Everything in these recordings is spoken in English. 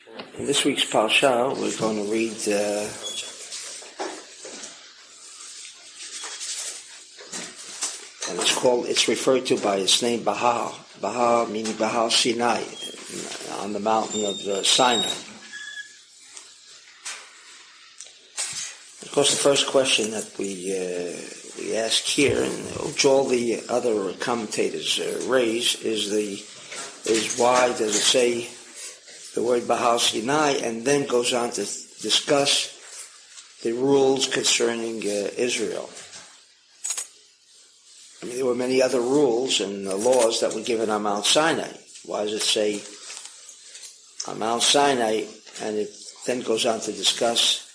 In this week's Parsha, we're going to read and it's referred to by its name Behar. Behar meaning Behar Sinai, on the mountain of Sinai. Of course, the first question that we ask here, and which all the other commentators raise, is why does it say the word Behar Sinai and then goes on to discuss the rules concerning Israel. I mean, there were many other rules and laws that were given on Mount Sinai. Why does it say on Mount Sinai and it then goes on to discuss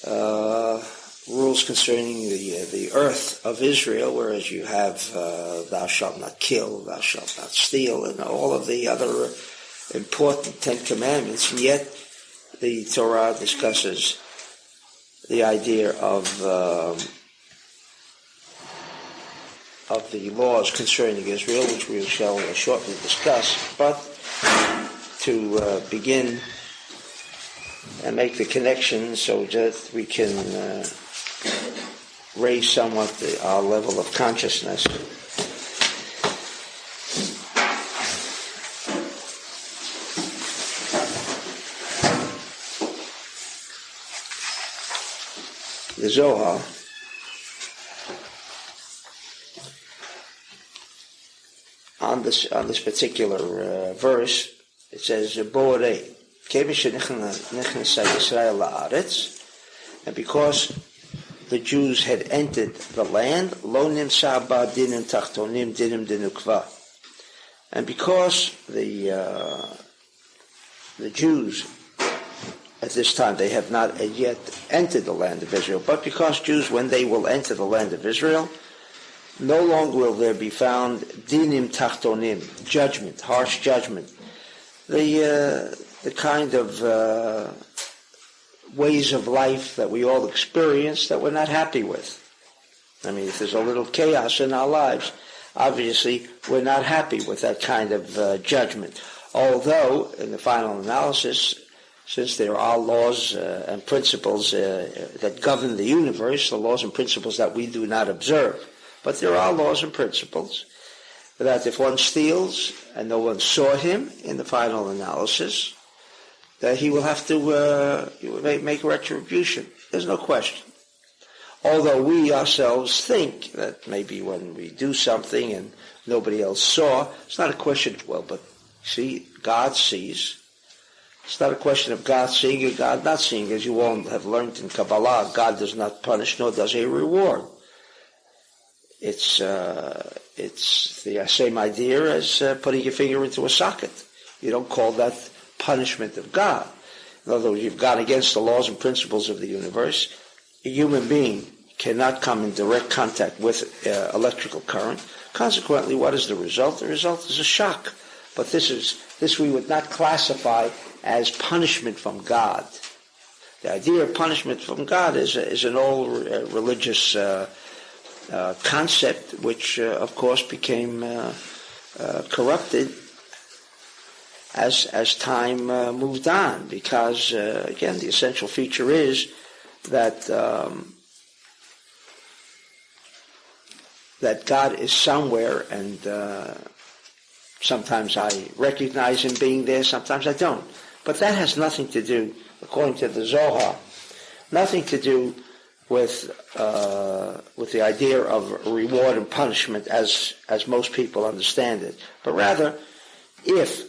rules concerning the earth of Israel, whereas you have thou shalt not kill, thou shalt not steal, and all of the other important Ten Commandments, and yet the Torah discusses the idea of the laws concerning Israel, which we shall shortly discuss. But to begin and make the connection so that we can raise somewhat our level of consciousness. The Zohar on this particular verse, it says Borei, and because the Jews had entered the land, lo nimsa ba dinim tachtonim dinim dinukva, and because the Jews at this time, they have not yet entered the land of Israel. But because Jews, when they will enter the land of Israel, no longer will there be found dinim tachtonim, judgment, harsh judgment. The kind of ways of life that we all experience that we're not happy with. I mean, if there's a little chaos in our lives, obviously we're not happy with that kind of judgment. Although, in the final analysis, since there are laws and principles that govern the universe, the laws and principles that we do not observe. But there are laws and principles that if one steals and no one saw him in the final analysis, that he will have to make retribution. There's no question. Although we ourselves think that maybe when we do something and nobody else saw, it's not a question, well, but see, God sees. It's not a question of God seeing or God not seeing. As you all have learned in Kabbalah, God does not punish nor does he reward. It's the same idea as putting your finger into a socket. You don't call that punishment of God. In other words, you've gone against the laws and principles of the universe. A human being cannot come in direct contact with electrical current. Consequently, what is the result? The result is a shock. But this we would not classify as punishment from God. The idea of punishment from God is an old religious concept, which of course became corrupted as time moved on, because again, the essential feature is that that God is somewhere, and sometimes I recognize him being there, sometimes I don't. But that has nothing to do, according to the Zohar, nothing to do with the idea of reward and punishment as most people understand it. But rather, if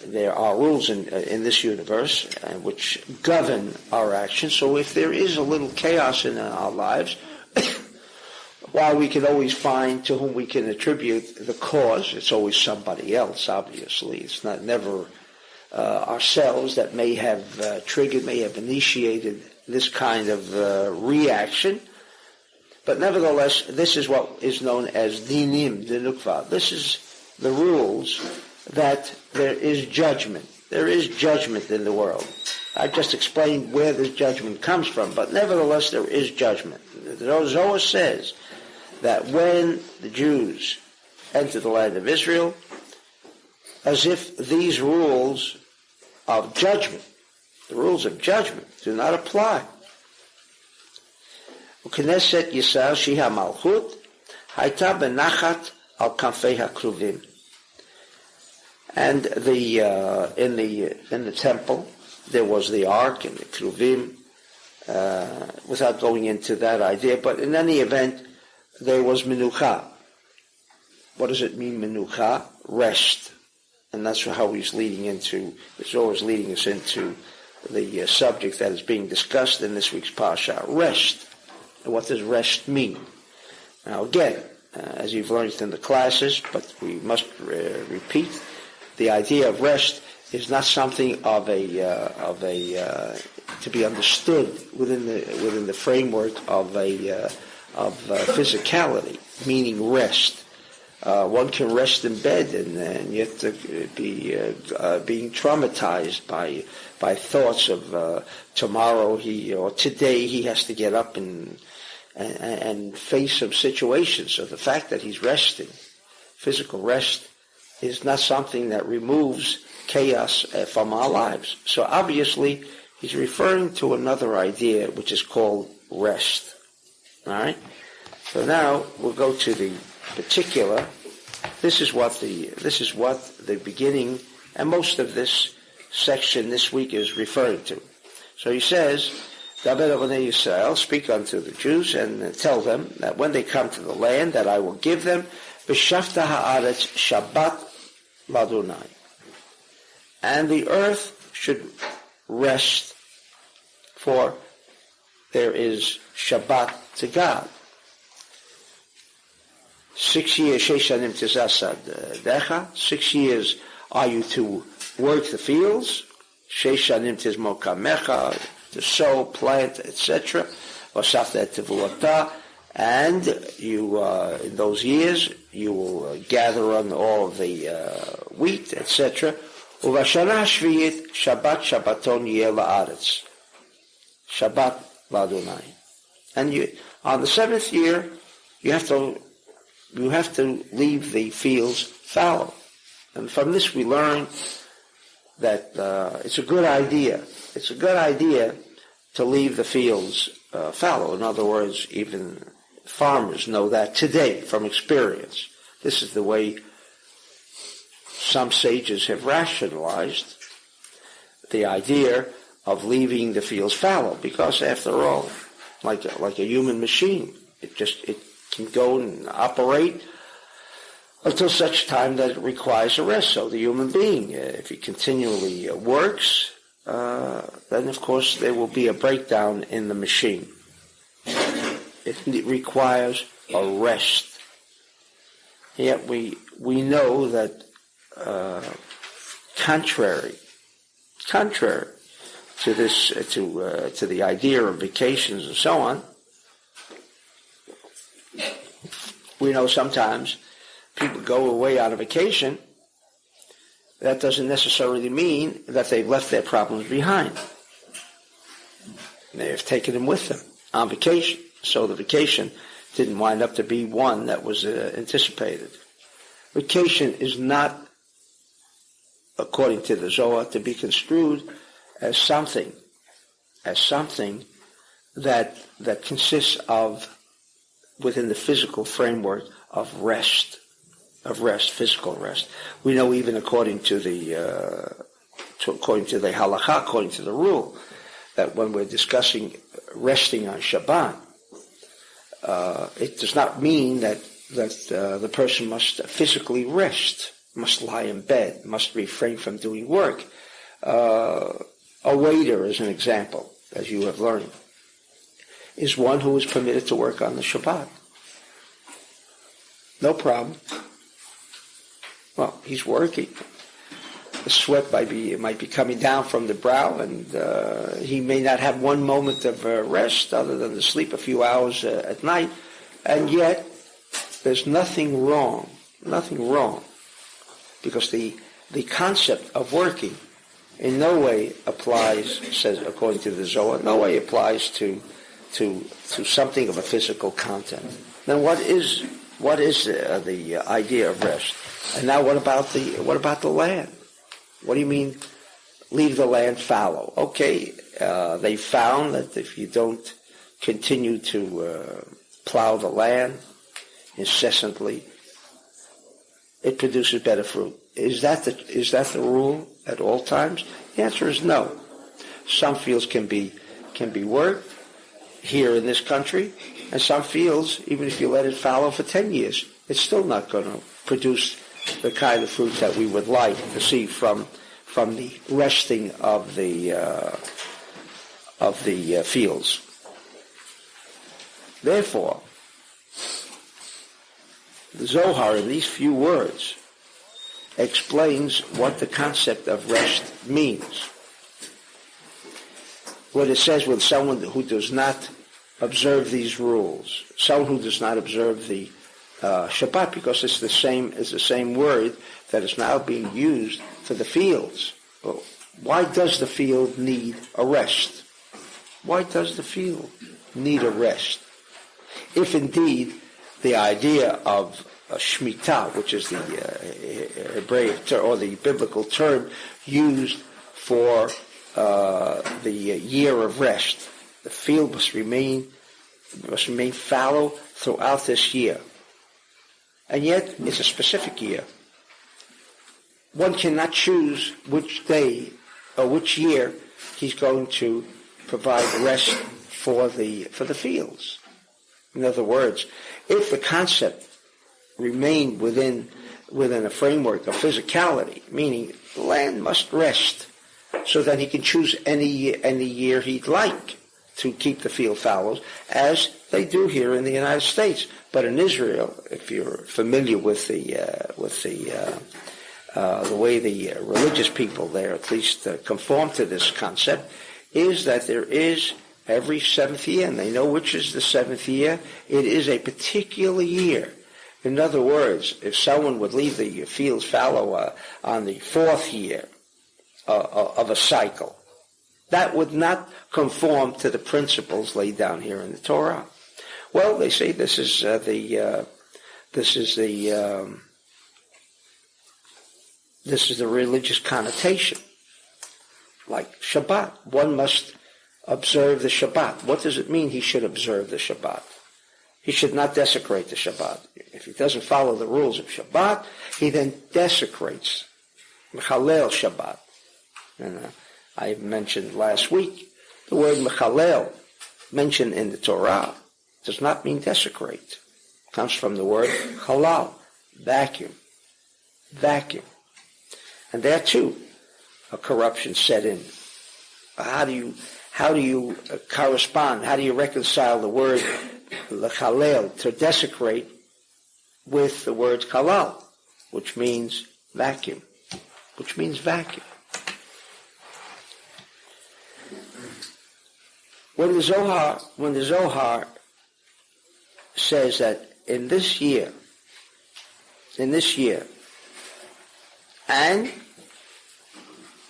there are rules in this universe which govern our actions, so if there is a little chaos in our lives, while we can always find to whom we can attribute the cause, it's always somebody else, obviously. It's never ourselves that may have triggered, may have initiated this kind of reaction. But nevertheless, this is what is known as dinim, dinukva. This is the rules that there is judgment. There is judgment in the world. I just explained where this judgment comes from, but nevertheless there is judgment. The Zohar says that when the Jews entered the land of Israel, as if these rules of judgment, the rules of judgment, do not apply. Knesset Yisrael Shiha Malchut Haita Benachat Al Kanfei HaKruvim. And in the temple there was the ark and the Kruvim. Without going into that idea, but in any event, there was Menucha. What does it mean, Menucha? Rest. And that's how he's always leading us into the subject that is being discussed in this week's Parsha, rest. And what does rest mean? Now again, as you've learned in the classes, but we must repeat, the idea of rest is not something of a to be understood within the framework of physicality, meaning rest. One can rest in bed and yet be being traumatized by thoughts of tomorrow or today he has to get up and face some situations. So the fact that he's resting, physical rest, is not something that removes chaos from our lives. So obviously, he's referring to another idea which is called rest. All right? So now we'll go to the particular. This is what the beginning and most of this section this week is referring to. So he says, Daber Avnei Yisrael, speak unto the Jews and tell them that when they come to the land that I will give them, B'shavta ha'aretz Shabbat l'Adonai. And the earth should rest, for there is Shabbat to God. 6 years, 6 years are you to work the fields, to sow, plant, etc. And you, in those years, you will gather on all of the wheat, etc. Shabbat Shabbaton yeh la'aretz. Shabbat l'Adonai. And on the 7th year, you have to leave the fields fallow. And from this we learn that it's a good idea. It's a good idea to leave the fields fallow. In other words, even farmers know that today from experience. This is the way some sages have rationalized the idea of leaving the fields fallow, because after all, like a human machine, it can go and operate until such time that it requires a rest. So the human being, if he continually works, then of course there will be a breakdown in the machine. It requires a rest. Yet we know that contrary to this, to the idea of vacations and so on, we know sometimes people go away on a vacation. That doesn't necessarily mean that they've left their problems behind. They have taken them with them on vacation. So the vacation didn't wind up to be one that was anticipated. Vacation is not, according to the Zohar, to be construed as something that consists of, within the physical framework of rest, physical rest. We know even according to the halakha, according to the rule, that when we're discussing resting on Shabbat, it does not mean that the person must physically rest, must lie in bed, must refrain from doing work. A waiter, as an example, as you have learned, is one who is permitted to work on the Shabbat. No problem. Well, he's working. The sweat might be coming down from the brow, and he may not have one moment of rest other than to sleep a few hours at night, and yet there's nothing wrong, because the concept of working in no way applies, says according to the Zohar, no way applies to something of a physical content. Then what is What is the idea of rest? And now what about the land? What do you mean, leave the land fallow? Okay, they found that if you don't continue to plow the land incessantly, it produces better fruit. Is that the rule at all times? The answer is no. Some fields can be worked here in this country, and some fields, even if you let it fallow for 10 years, it's still not going to produce the kind of fruit that we would like to see from the resting of the fields. Therefore, the Zohar, in these few words, explains what the concept of rest means. What it says with someone who does not observe these rules, someone who does not observe the Shabbat, because it's the same word that is now being used for the fields. Well, why does the field need a rest? Why does the field need a rest? If indeed the idea of Shemitah, which is the Hebraic or the biblical term used for the year of rest, the field must remain fallow throughout this year. And yet, it's a specific year. One cannot choose which day or which year he's going to provide rest for the fields. In other words, if the concept remained within a framework of physicality, meaning the land must rest, so that he can choose any year he'd like to keep the field fallows, as they do here in the United States. But in Israel, if you're familiar with the way the religious people there at least conform to this concept, is that there is every seventh year, and they know which is the seventh year, it is a particular year. In other words, if someone would leave the fields fallow on the fourth year of a cycle, that would not conform to the principles laid down here in the Torah. Well, they say this is the religious connotation, like Shabbat. One must observe the Shabbat. What does it mean he should observe the Shabbat? He should not desecrate the Shabbat. If he doesn't follow the rules of Shabbat, he then desecrates Mechalel Shabbat. And I mentioned last week, the word Mechalel, mentioned in the Torah, does not mean desecrate. It comes from the word halal, vacuum. And there too, a corruption set in. How do you correspond? How do you reconcile the word lechalel, to desecrate, with the word halal, which means vacuum? When the Zohar says that in this year, and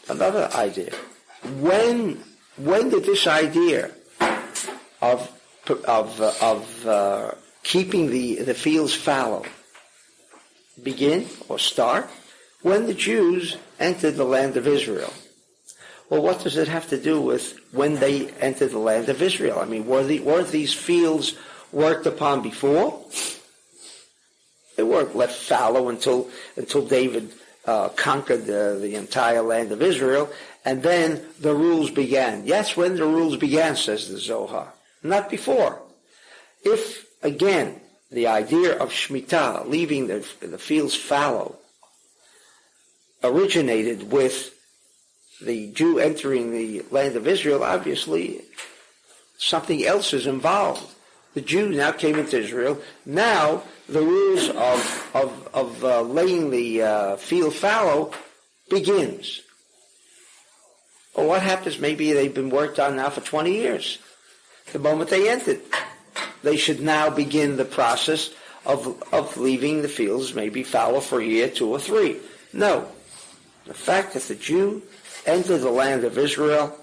another idea, when did this idea of keeping the fields fallow begin or start? When the Jews entered the land of Israel. Well, what does it have to do with when they entered the land of Israel? I mean, were these fields worked upon before? They weren't left fallow until David conquered the entire land of Israel, and then the rules began. Yes, when the rules began, says the Zohar, not before. If, again, the idea of Shemitah, leaving the fields fallow, originated with the Jew entering the land of Israel, obviously something else is involved. The Jew now came into Israel. Now the rules of laying the field fallow begins. Well, what happens? Maybe they've been worked on now for 20 years. The moment they entered, they should now begin the process of leaving the fields maybe fallow for a year, 2 or 3. No. The fact that the Jew entered the land of Israel,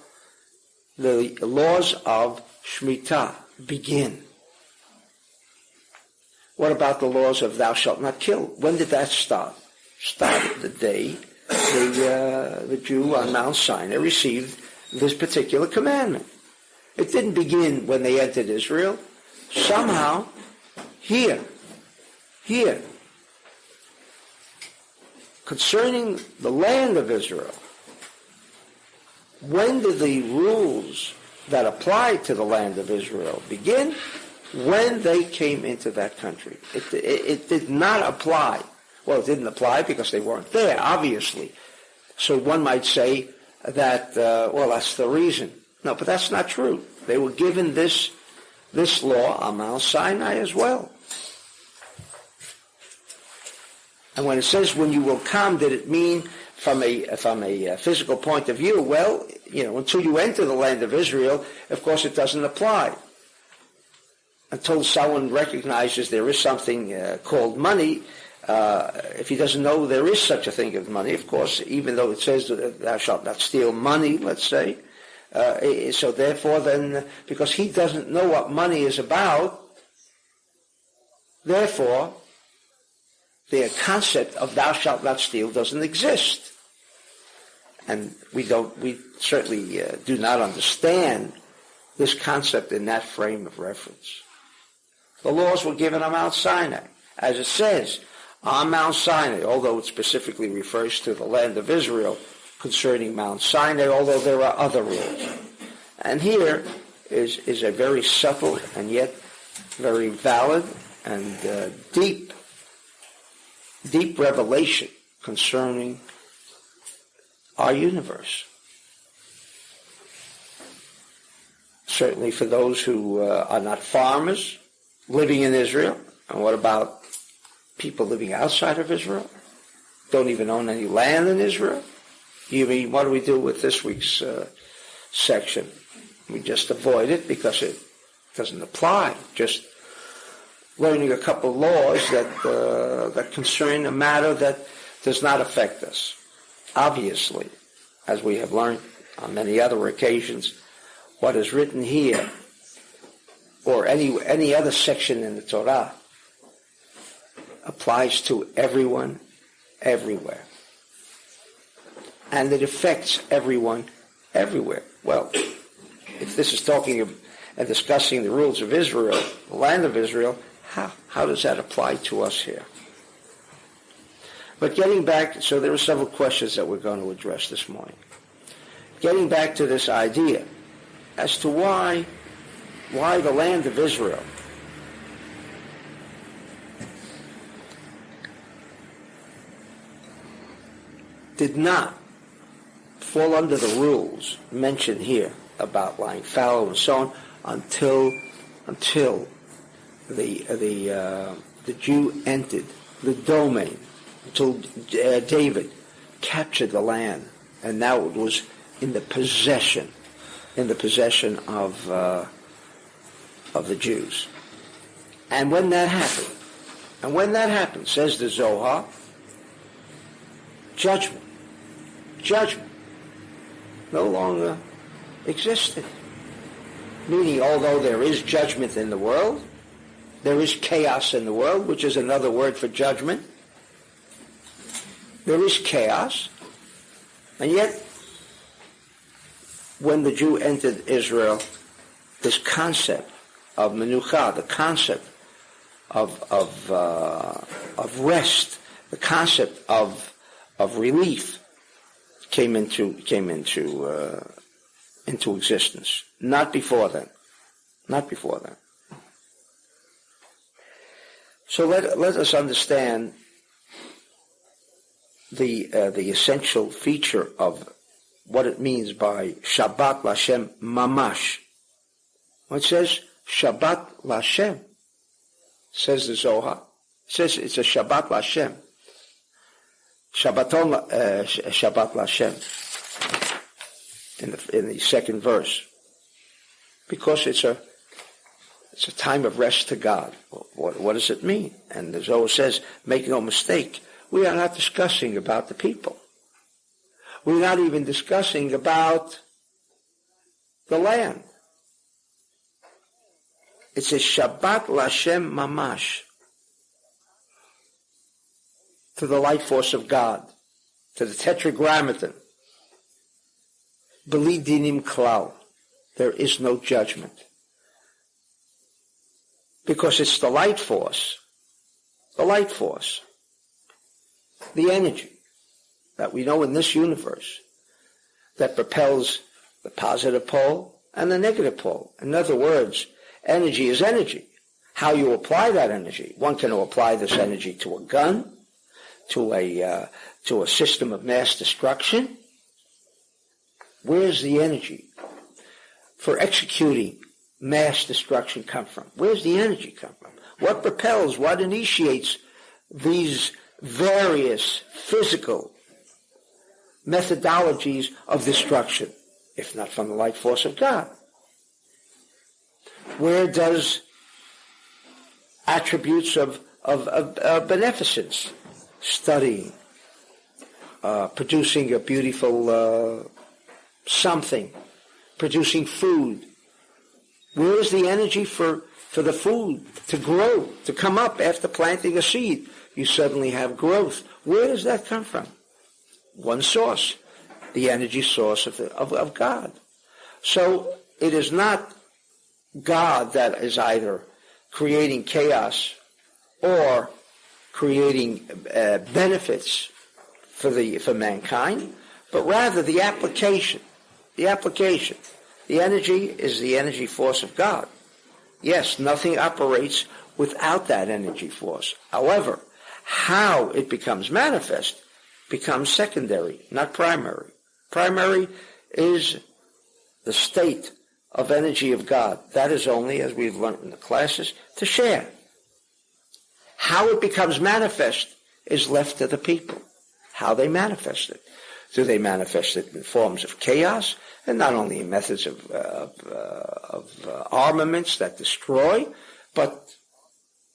the laws of Shemitah begin. What about the laws of thou shalt not kill? When did that start? Started the day the Jew on Mount Sinai received this particular commandment. It didn't begin when they entered Israel. Somehow, here, concerning the land of Israel, when did the rules that applied to the land of Israel begin? When they came into that country. It did not apply. Well, it didn't apply because they weren't there, obviously. So one might say that, that's the reason. No, but that's not true. They were given this law on Mount Sinai as well. And when it says when you will come, did it mean from a physical point of view? Well, until you enter the land of Israel, of course it doesn't apply. Until someone recognizes there is something called money, if he doesn't know there is such a thing as money, of course, even though it says thou shalt not steal money, let's say, so therefore then, because he doesn't know what money is about, therefore, the concept of thou shalt not steal doesn't exist. And we certainly do not understand this concept in that frame of reference. The laws were given on Mount Sinai. As it says, on Mount Sinai, although it specifically refers to the land of Israel concerning Mount Sinai, although there are other rules. And here is a very subtle and yet very valid and deep revelation concerning our universe. Certainly for those who are not farmers living in Israel, and what about people living outside of Israel? Don't even own any land in Israel? You mean, what do we do with this week's section? We just avoid it because it doesn't apply. Just learning a couple of laws that concern a matter that does not affect us. Obviously, as we have learned on many other occasions, what is written here, or any other section in the Torah, applies to everyone, everywhere. And it affects everyone, everywhere. Well, if this is talking and discussing the rules of Israel, the land of Israel, how does that apply to us here? But getting back, so there are several questions that we're going to address this morning. Getting back to this idea as to why the land of Israel did not fall under the rules mentioned here about lying fallow and so on until the Jew entered the domain, until David captured the land, and now it was in the possession of the Jews. And when that happened, says the Zohar, judgment no longer existed. Meaning, although there is judgment in the world, there is chaos in the world, which is another word for judgment. There is chaos, and yet, when the Jew entered Israel, this concept of menucha, the concept of rest, the concept of relief, came into existence. Not before then. So let us understand the essential feature of what it means by Shabbat Lashem Mamash. When it says Shabbat Lashem, says the Zohar, it says it's a Shabbat Lashem. Shabbaton Shabbat Lashem in the second verse, because it's a time of rest to God. What does it mean? And the Zohar says, make no mistake, we are not discussing about the people. We're not even discussing about the land. It's a Shabbat Lashem Mamash. to the light force of God, to the tetragrammaton. Beli dinim klal. There is no judgment. Because it's the light force, the energy that we know in this universe that propels the positive pole and the negative pole. In other words, energy is energy. How you apply that energy. One can apply this energy to a gun, to a system of mass destruction. Where's the energy for executing mass destruction come from? Where's the energy come from? What propels, what initiates these various physical methodologies of destruction, if not from the light force of God? Where does attributes of beneficence, studying, producing a beautiful something, producing food, where is the energy for the food to grow, to come up after planting a seed? You suddenly have growth. Where does that come from? One source, the energy source of God. So it is not God that is either creating chaos or creating benefits for mankind, but rather the application. The application. The energy is the energy force of God. Yes, nothing operates without that energy force. However, how it becomes manifest becomes secondary, not primary. Primary is the state of energy of God. That is only, as we've learned in the classes, to share. How it becomes manifest is left to the people. How they manifest it. Do they manifest it in forms of chaos, and not only in methods of armaments that destroy, but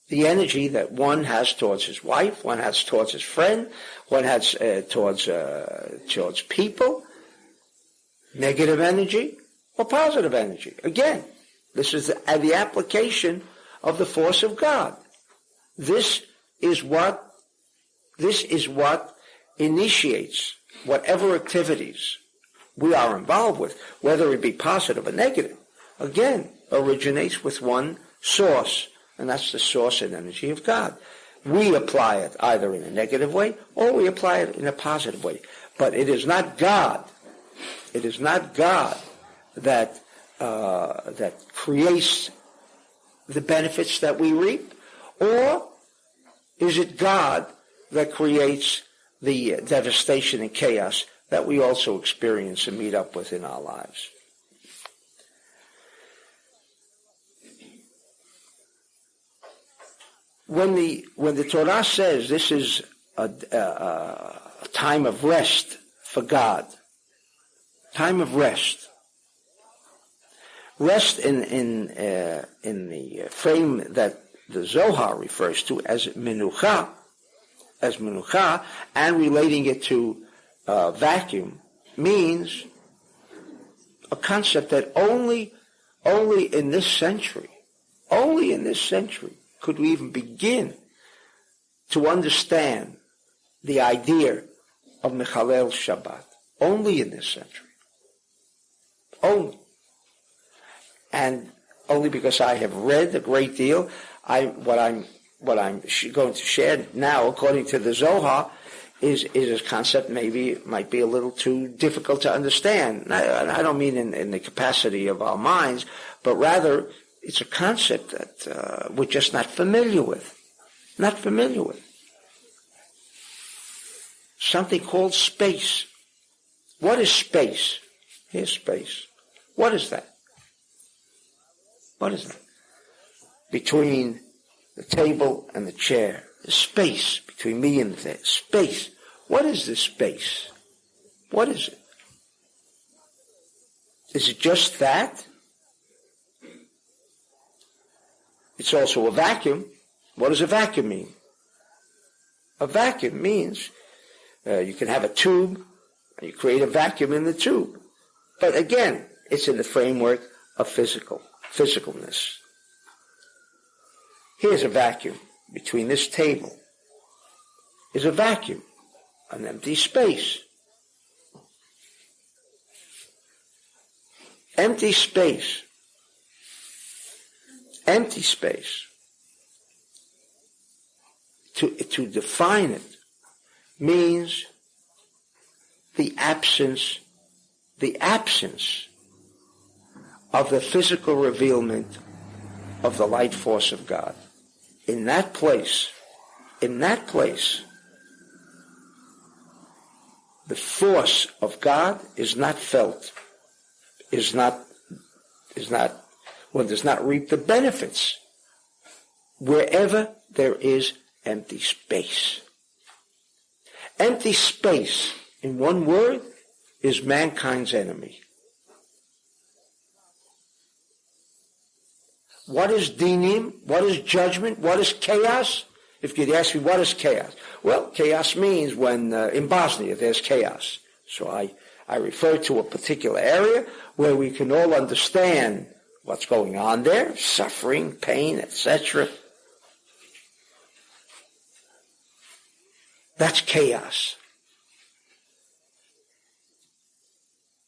the energy that one has towards his wife, one has towards his friend, one has towards people, negative energy or positive energy. Again, this is the application of the force of God. This is what initiates whatever activities we are involved with, whether it be positive or negative, again, originates with one source, and that's the source and energy of God. We apply it either in a negative way or we apply it in a positive way. But it is not God. It is not God that creates the benefits that we reap, or is it God that creates the devastation and chaos that we also experience and meet up with in our lives? When the Torah says this is a time of rest for God, time of rest in the frame that the Zohar refers to as menucha, and relating it to vacuum, means a concept that only in this century could we even begin to understand the idea of Mechalel Shabbat. Only in this century. Only. And only because I have read a great deal, what I'm going to share now, according to the Zohar, is a concept might be a little too difficult to understand. I don't mean in the capacity of our minds, but rather it's a concept that we're just not familiar with. Not familiar with. Something called space. What is space? Here's space. What is that? What is that? Between the table and the chair. The space between me and the table. Space. What is this space? What is it? Is it just that? It's also a vacuum. What does a vacuum mean? A vacuum means you can have a tube and you create a vacuum in the tube. But again, it's in the framework of physicalness. Here's a vacuum between this table is a vacuum, an empty space. Empty space. Empty space. To define it means the absence of the physical revealment of the light force of God. In that place, the force of God is not felt, one does not reap the benefits wherever there is empty space. Empty space, in one word, is mankind's enemy. What is dinim? What is judgment? What is chaos? If you'd ask me, what is chaos? Well, chaos means when, in Bosnia, there's chaos. So I refer to a particular area where we can all understand what's going on there, suffering, pain, etc. That's chaos.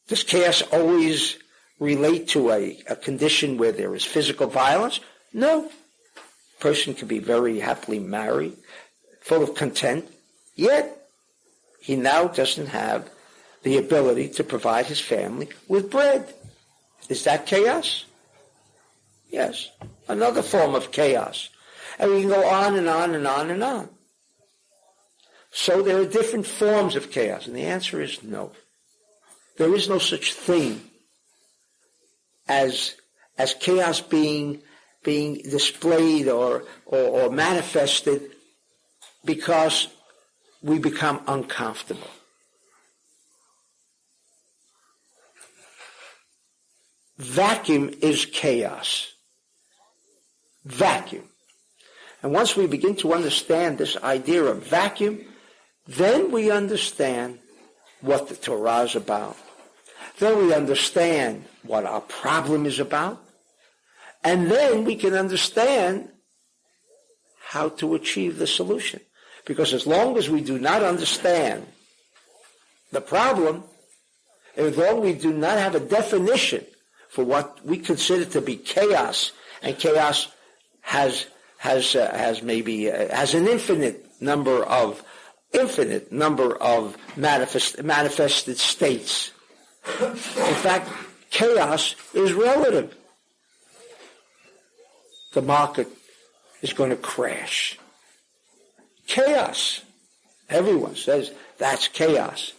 Does chaos always relate to a condition where there is physical violence? No. A person can be very happily married, full of content, yet he now doesn't have the ability to provide his family with bread. Is that chaos? Yes. Another form of chaos. And we can go on and on and on and on. So there are different forms of chaos, and the answer is no. There is no such thing as chaos being displayed or manifested because we become uncomfortable. Vacuum is chaos. Vacuum. And once we begin to understand this idea of vacuum, then we understand what the Torah is about. Then we understand what our problem is about. And then we can understand how to achieve the solution. Because as long as we do not understand the problem, as long as we do not have a definition for what we consider to be chaos, and chaos has an infinite number of manifested states. In fact, chaos is relative. The market is going to crash. Chaos. Everyone says that's chaos.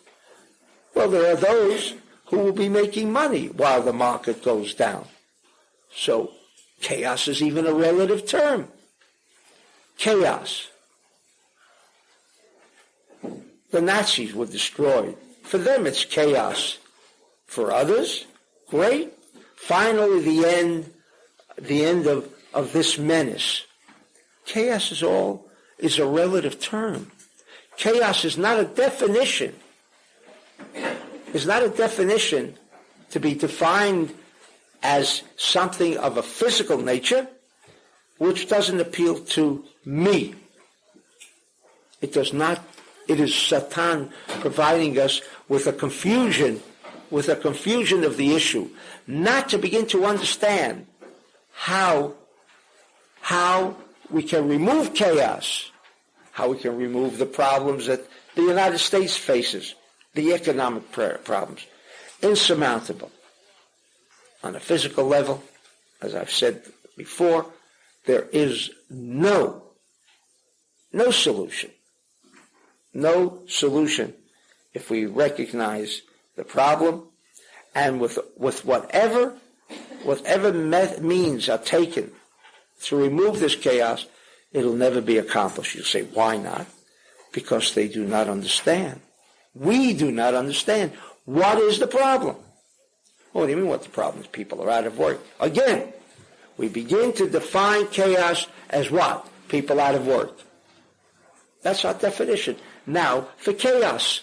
Well, there are those who will be making money while the market goes down. So chaos is even a relative term. Chaos. The Nazis were destroyed. For them, it's chaos. For others, great. Finally, the end of this menace. Chaos is a relative term. Chaos is not a definition. It's not a definition to be defined as something of a physical nature, which doesn't appeal to me. It does not. It is Satan providing us with a confusion of the issue, not to begin to understand how we can remove chaos, how we can remove the problems that the United States faces, the economic problems, insurmountable. On a physical level, as I've said before, there is no solution. No solution if we recognize the problem, and with whatever means are taken to remove this chaos, it'll never be accomplished. You say, why not? Because they do not understand. We do not understand. What is the problem? What do you mean what the problem is? People are out of work. Again, we begin to define chaos as what? People out of work. That's our definition. Now, for chaos.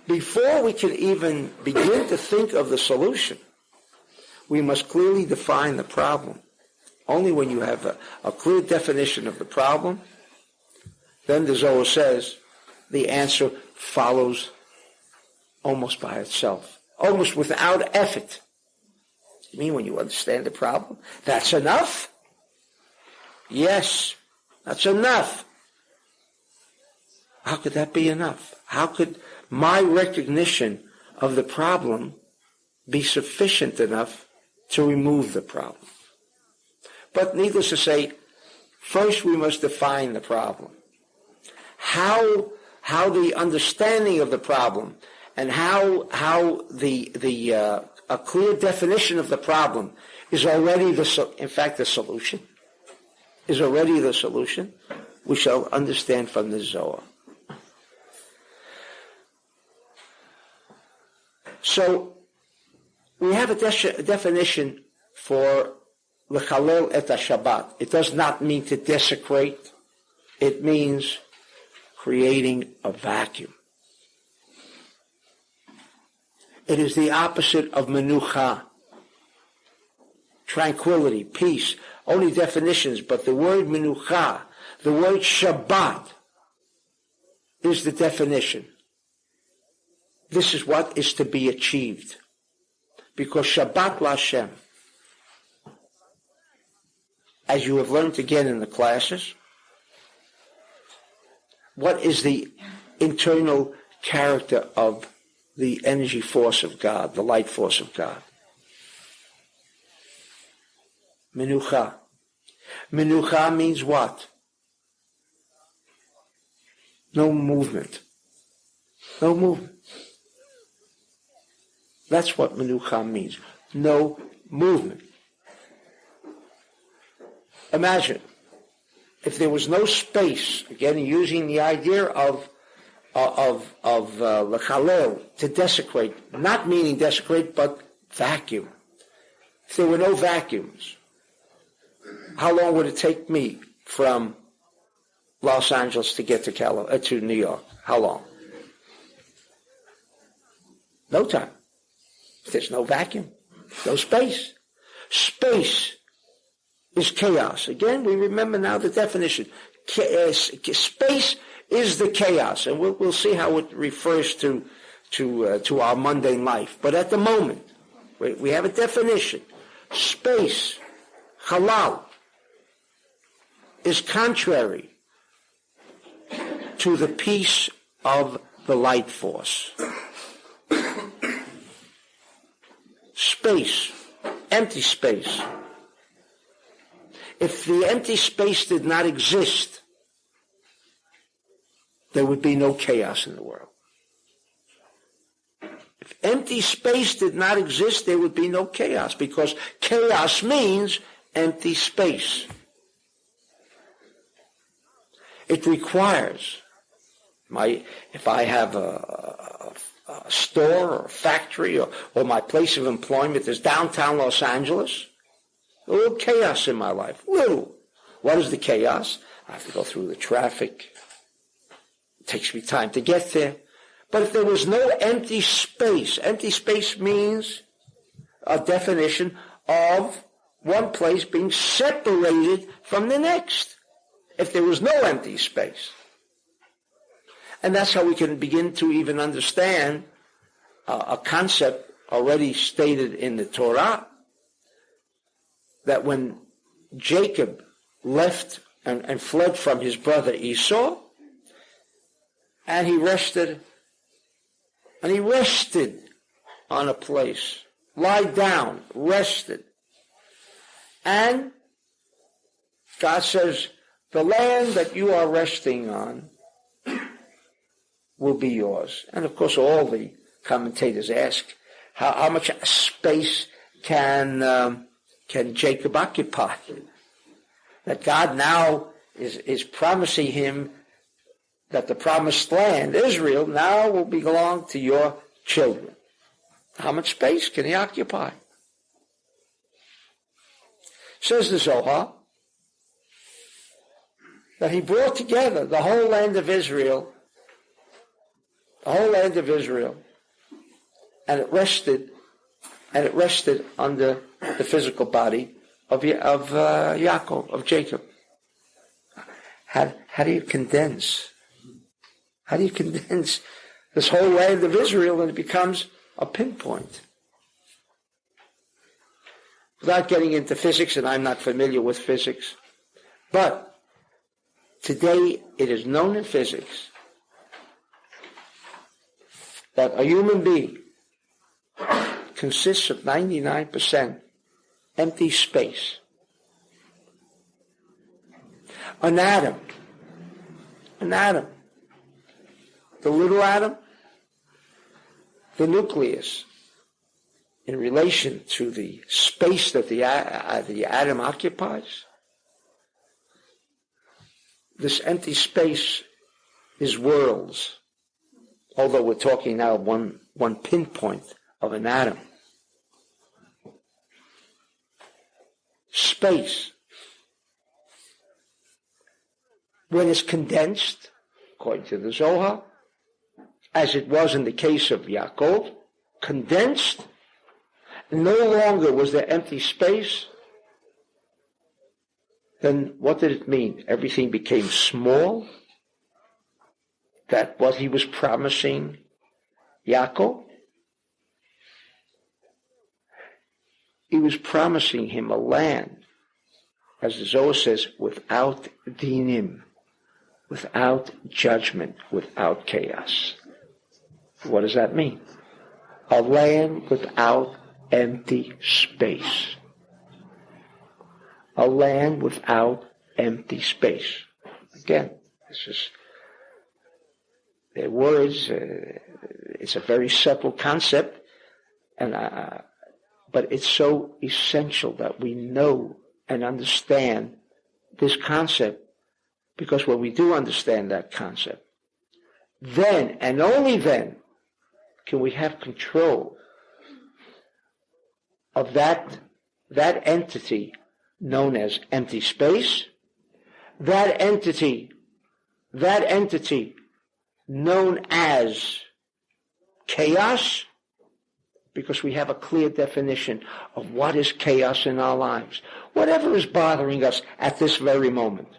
Before we can even begin to think of the solution, we must clearly define the problem. Only when you have a clear definition of the problem then the Zohar says the answer follows almost by itself, almost without effort. You mean when you understand the problem, that's enough? Yes, that's enough. How could that be enough? How could my recognition of the problem be sufficient enough to remove the problem? But needless to say, first we must define the problem. How the understanding of the problem and how a clear definition of the problem is already the solution, is already the solution, we shall understand from the Zohar. So, we have a definition for lechalel et Shabbat. It does not mean to desecrate. It means creating a vacuum. It is the opposite of menucha, tranquility, peace. Only definitions, but the word menucha, the word Shabbat, is the definition. This is what is to be achieved. Because Shabbat Lashem, as you have learned again in the classes, what is the internal character of the energy force of God, the light force of God? Menucha. Menucha means what? No movement. No movement. That's what menucha means. No movement. Imagine if there was no space, again using the idea of lechalel, to desecrate, not meaning desecrate, but vacuum. If there were no vacuums, how long would it take me from Los Angeles to get to New York? How long? No time. There's no vacuum, no space. Space is chaos. Again, we remember now the definition. Space is the chaos, and we'll see how it refers to our mundane life. But at the moment, we have a definition. Space, halal, is contrary to the peace of the light force. Space, empty space. If the empty space did not exist, there would be no chaos in the world. If empty space did not exist, there would be no chaos, because chaos means empty space. It requires, if I have a store or a factory or my place of employment is downtown Los Angeles, a little chaos in my life. Little. What is the chaos? I have to go through the traffic. It takes me time to get there. But if there was no empty space means a definition of one place being separated from the next. If there was no empty space. And that's how we can begin to even understand a concept already stated in the Torah, that when Jacob left and fled from his brother Esau, and he rested on a place, lied down, rested, and God says, the land that you are resting on will be yours. And of course, all the commentators ask, how much space can Jacob occupy? That God now is promising him that the promised land, Israel, now will belong to your children. How much space can he occupy? Says the Zohar that he brought together the whole land of Israel, and it rested under the physical body of Yaakov, of Jacob. How do you condense? How do you condense this whole land of Israel and it becomes a pinpoint? Without getting into physics, and I'm not familiar with physics, but today it is known in physics that a human being consists of 99% empty space. An atom, the little atom, the nucleus, in relation to the space that the atom occupies, this empty space is worlds, although we're talking now of one pinpoint of an atom. Space, when it's condensed, according to the Zohar, as it was in the case of Yaakov, condensed, no longer was there empty space, then what did it mean? Everything became small? That what he was promising Yaakov? He was promising him a land, as the Zohar says, without dinim, without judgment, without chaos. What does that mean? A land without empty space. A land without empty space. Again, this is their words. It's a very subtle concept, but it's so essential that we know and understand this concept, because when we do understand that concept, then and only then can we have control of that entity known as empty space, that entity known as chaos, because we have a clear definition of what is chaos in our lives. Whatever is bothering us at this very moment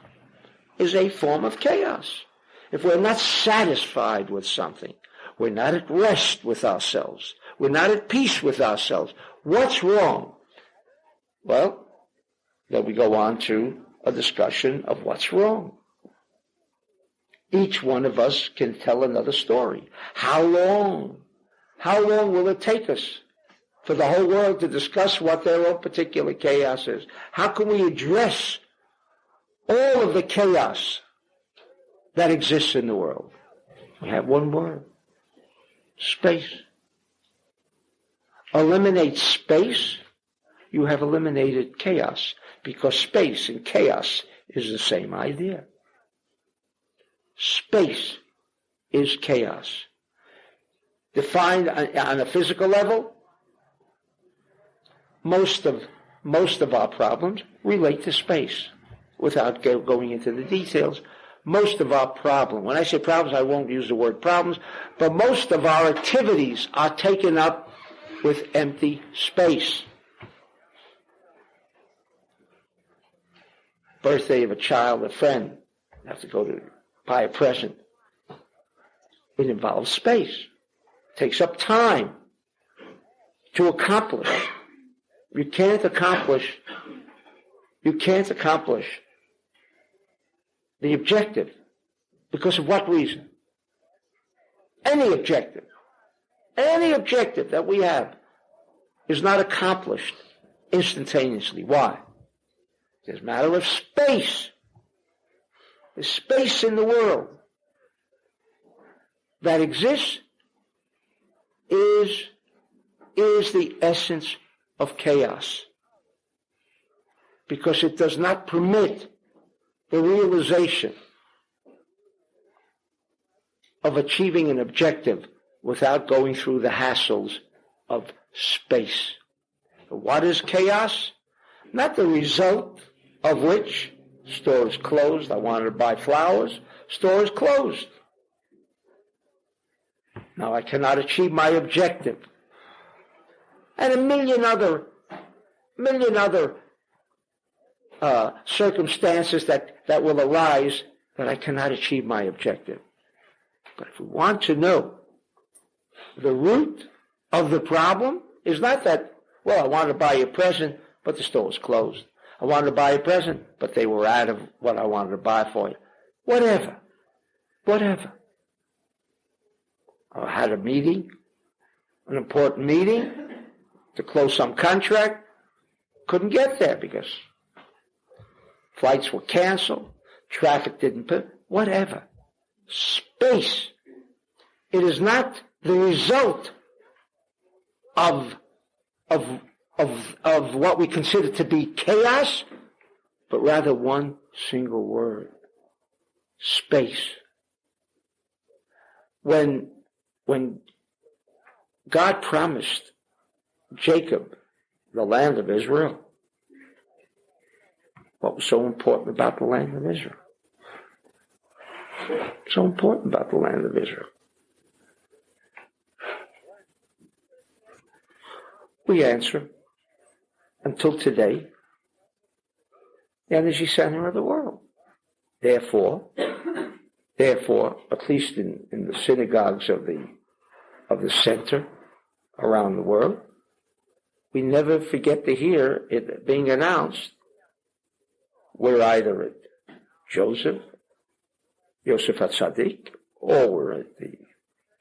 is a form of chaos. If we're not satisfied with something, we're not at rest with ourselves, we're not at peace with ourselves, what's wrong? Well, then we go on to a discussion of what's wrong. Each one of us can tell another story. How long? How long will it take us for the whole world to discuss what their own particular chaos is? How can we address all of the chaos that exists in the world? We have one word: space. Eliminate space, you have eliminated chaos, because space and chaos is the same idea. Space is chaos. Defined on a physical level, most of our problems relate to space. Without going into the details, most of our problems, when I say problems, I won't use the word problems, but most of our activities are taken up with empty space. Birthday of a child, a friend, you have to go to buy a present. It involves space. It takes up time to accomplish. You can't accomplish the objective. Because of what reason? Any objective that we have is not accomplished instantaneously. Why? It's a matter of space. The space in the world that exists is the essence of chaos, because it does not permit the realization of achieving an objective without going through the hassles of space. What is chaos? Not the result of which store is closed. I wanted to buy flowers. Store is closed. Now I cannot achieve my objective. And a million other circumstances that will arise that I cannot achieve my objective. But if we want to know the root of the problem, is not that, well, I wanted to buy you a present, but the store was closed. I wanted to buy you a present, but they were out of what I wanted to buy for you. Whatever. I had a meeting, an important meeting, to close some contract. Couldn't get there because flights were canceled, traffic didn't put, whatever. Space. It is not the result of what we consider to be chaos, but rather one single word. Space. When God promised Jacob the land of Israel, what was so important about the land of Israel? So important about the land of Israel. We answer, until today, the energy center of the world. Therefore, at least in the synagogues of the center around the world, we never forget to hear it being announced. We're either at Yosef HaTzadik, or we're at the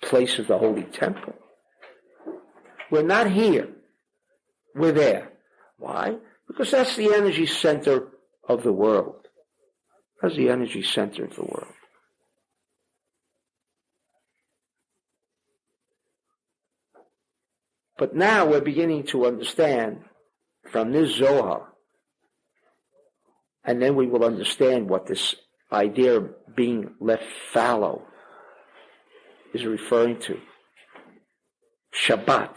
place of the Holy Temple. We're not here. We're there. Why? Because that's the energy center of the world. That's the energy center of the world. But now we're beginning to understand from this Zohar, and then we will understand what this idea of being left fallow is referring to. Shabbat.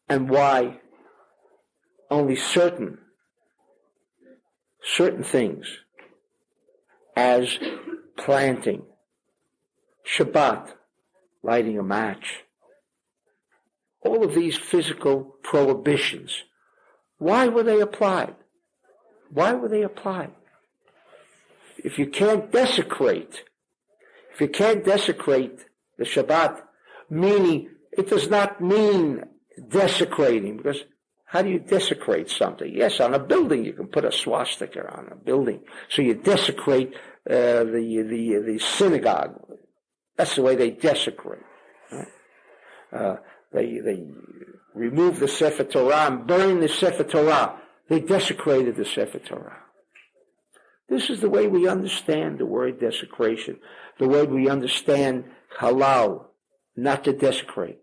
And why only certain things, as planting, Shabbat, lighting a match, all of these physical prohibitions, why were they applied? If you can't desecrate the Shabbat, meaning it does not mean desecrating, because how do you desecrate something? Yes, on a building you can put a swastika on a building, so you desecrate the synagogue. That's the way they desecrate. Right? They removed the Sefer Torah and burned the Sefer Torah. They desecrated the Sefer Torah. This is the way we understand the word desecration, the way we understand halal, not to desecrate.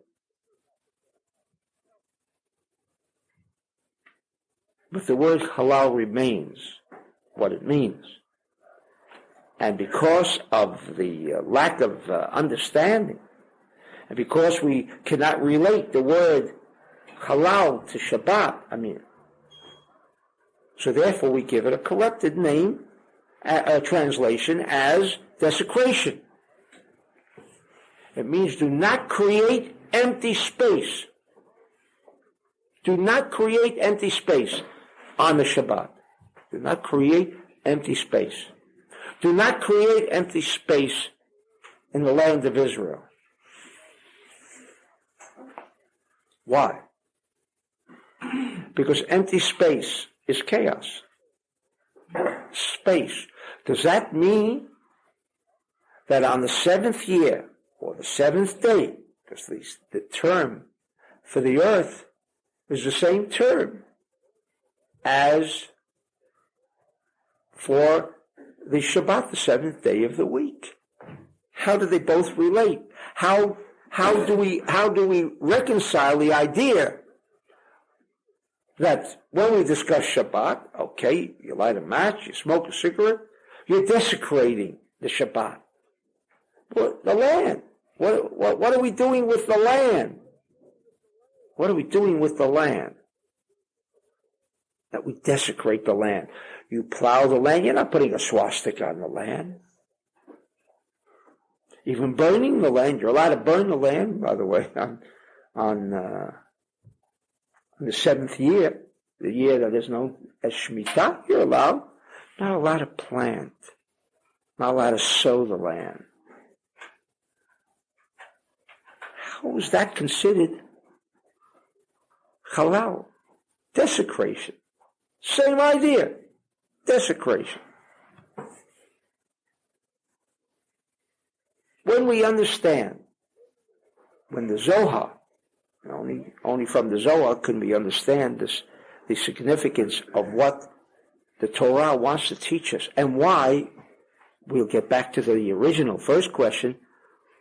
But the word halal remains what it means. And because of the lack of understanding, and because we cannot relate the word halal to Shabbat, so therefore we give it a corrupted name, a translation as desecration. It means do not create empty space. Do not create empty space on the Shabbat. Do not create empty space. Do not create empty space in the land of Israel. Why? Because empty space is chaos. Space. Does that mean that on the seventh year, or the seventh day, because the term for the earth is the same term as for the Shabbat, the seventh day of the week? How do they both relate? How do we reconcile the idea that when we discuss Shabbat, okay, you light a match, you smoke a cigarette, you're desecrating the Shabbat. But the land. What are we doing with the land? What are we doing with the land? That we desecrate the land. You plow the land, you're not putting a swastika on the land. Even burning the land, you're allowed to burn the land, by the way, on the seventh year. the year that is known as Shemitah, you're allowed. Not allowed to plant. Not allowed to sow the land. How is that considered halal? Desecration. Same idea. Desecration. When we understand, when the Zohar, only from the Zohar can we understand the significance of what the Torah wants to teach us, and why, we'll get back to the original first question,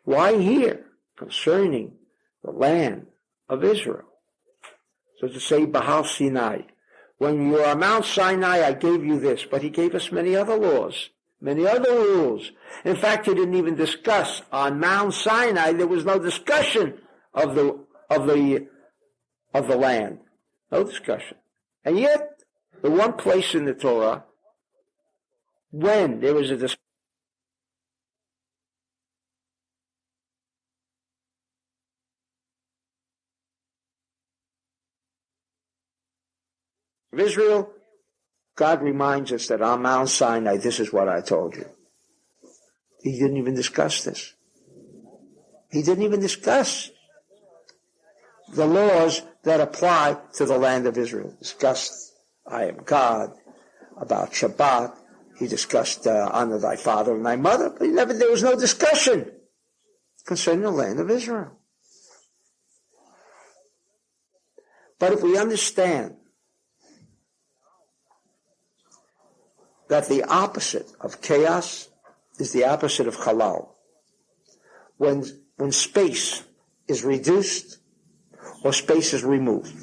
why here, concerning the land of Israel? So to say, Bahar Sinai, when you are Mount Sinai, I gave you this, but he gave us many other laws, many other rules. In fact, he didn't even discuss on Mount Sinai. There was no discussion of the land, no discussion. And yet, the one place in the Torah when there is a discussion of Israel, God reminds us that on Mount Sinai, this is what I told you. He didn't even discuss this. He didn't even discuss the laws that apply to the land of Israel. He discussed, I am God, about Shabbat. He discussed, honor thy father and thy mother, but there was no discussion concerning the land of Israel. But if we understand that the opposite of chaos is the opposite of halal. When space is reduced or space is removed.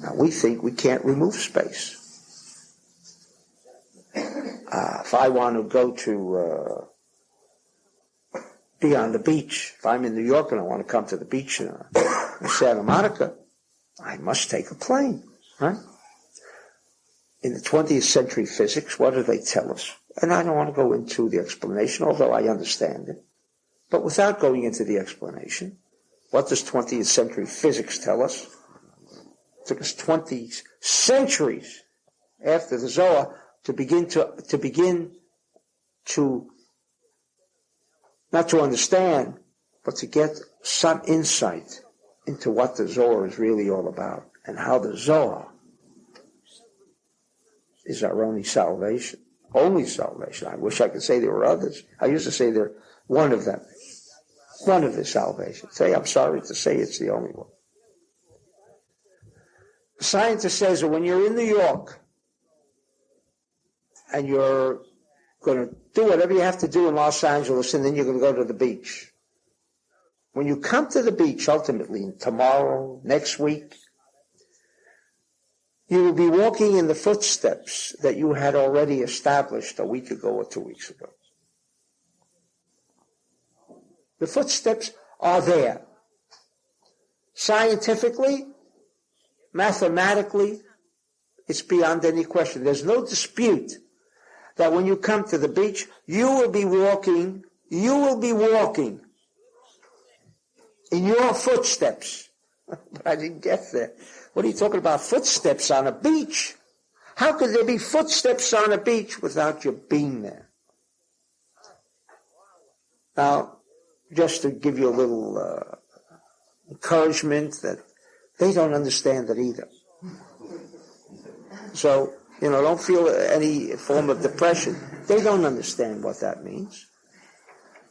Now we think we can't remove space. If I want to go to be on the beach, if I'm in New York and I want to come to the beach in Santa Monica, I must take a plane, right? In the 20th century physics, what do they tell us? And I don't want to go into the explanation, although I understand it. But without going into the explanation, what does 20th century physics tell us? It took us 20 centuries after the Zohar to begin to not to understand, but to get some insight into what the Zohar is really all about, and how the Zohar is our only salvation. Only salvation. I wish I could say there were others. I used to say they're one of them. One of the salvation. I'm sorry to say it's the only one. A scientist says that when you're in New York and you're going to do whatever you have to do in Los Angeles, and then you're going to go to the beach. When you come to the beach, ultimately, tomorrow, next week, you will be walking in the footsteps that you had already established a week ago or 2 weeks ago. The footsteps are there. Scientifically, mathematically, it's beyond any question. There's no dispute that when you come to the beach, you will be walking in your footsteps. But I didn't get there. What are you talking about? Footsteps on a beach? How could there be footsteps on a beach without you being there? Now, just to give you a little encouragement that they don't understand it either. So, don't feel any form of depression. They don't understand what that means.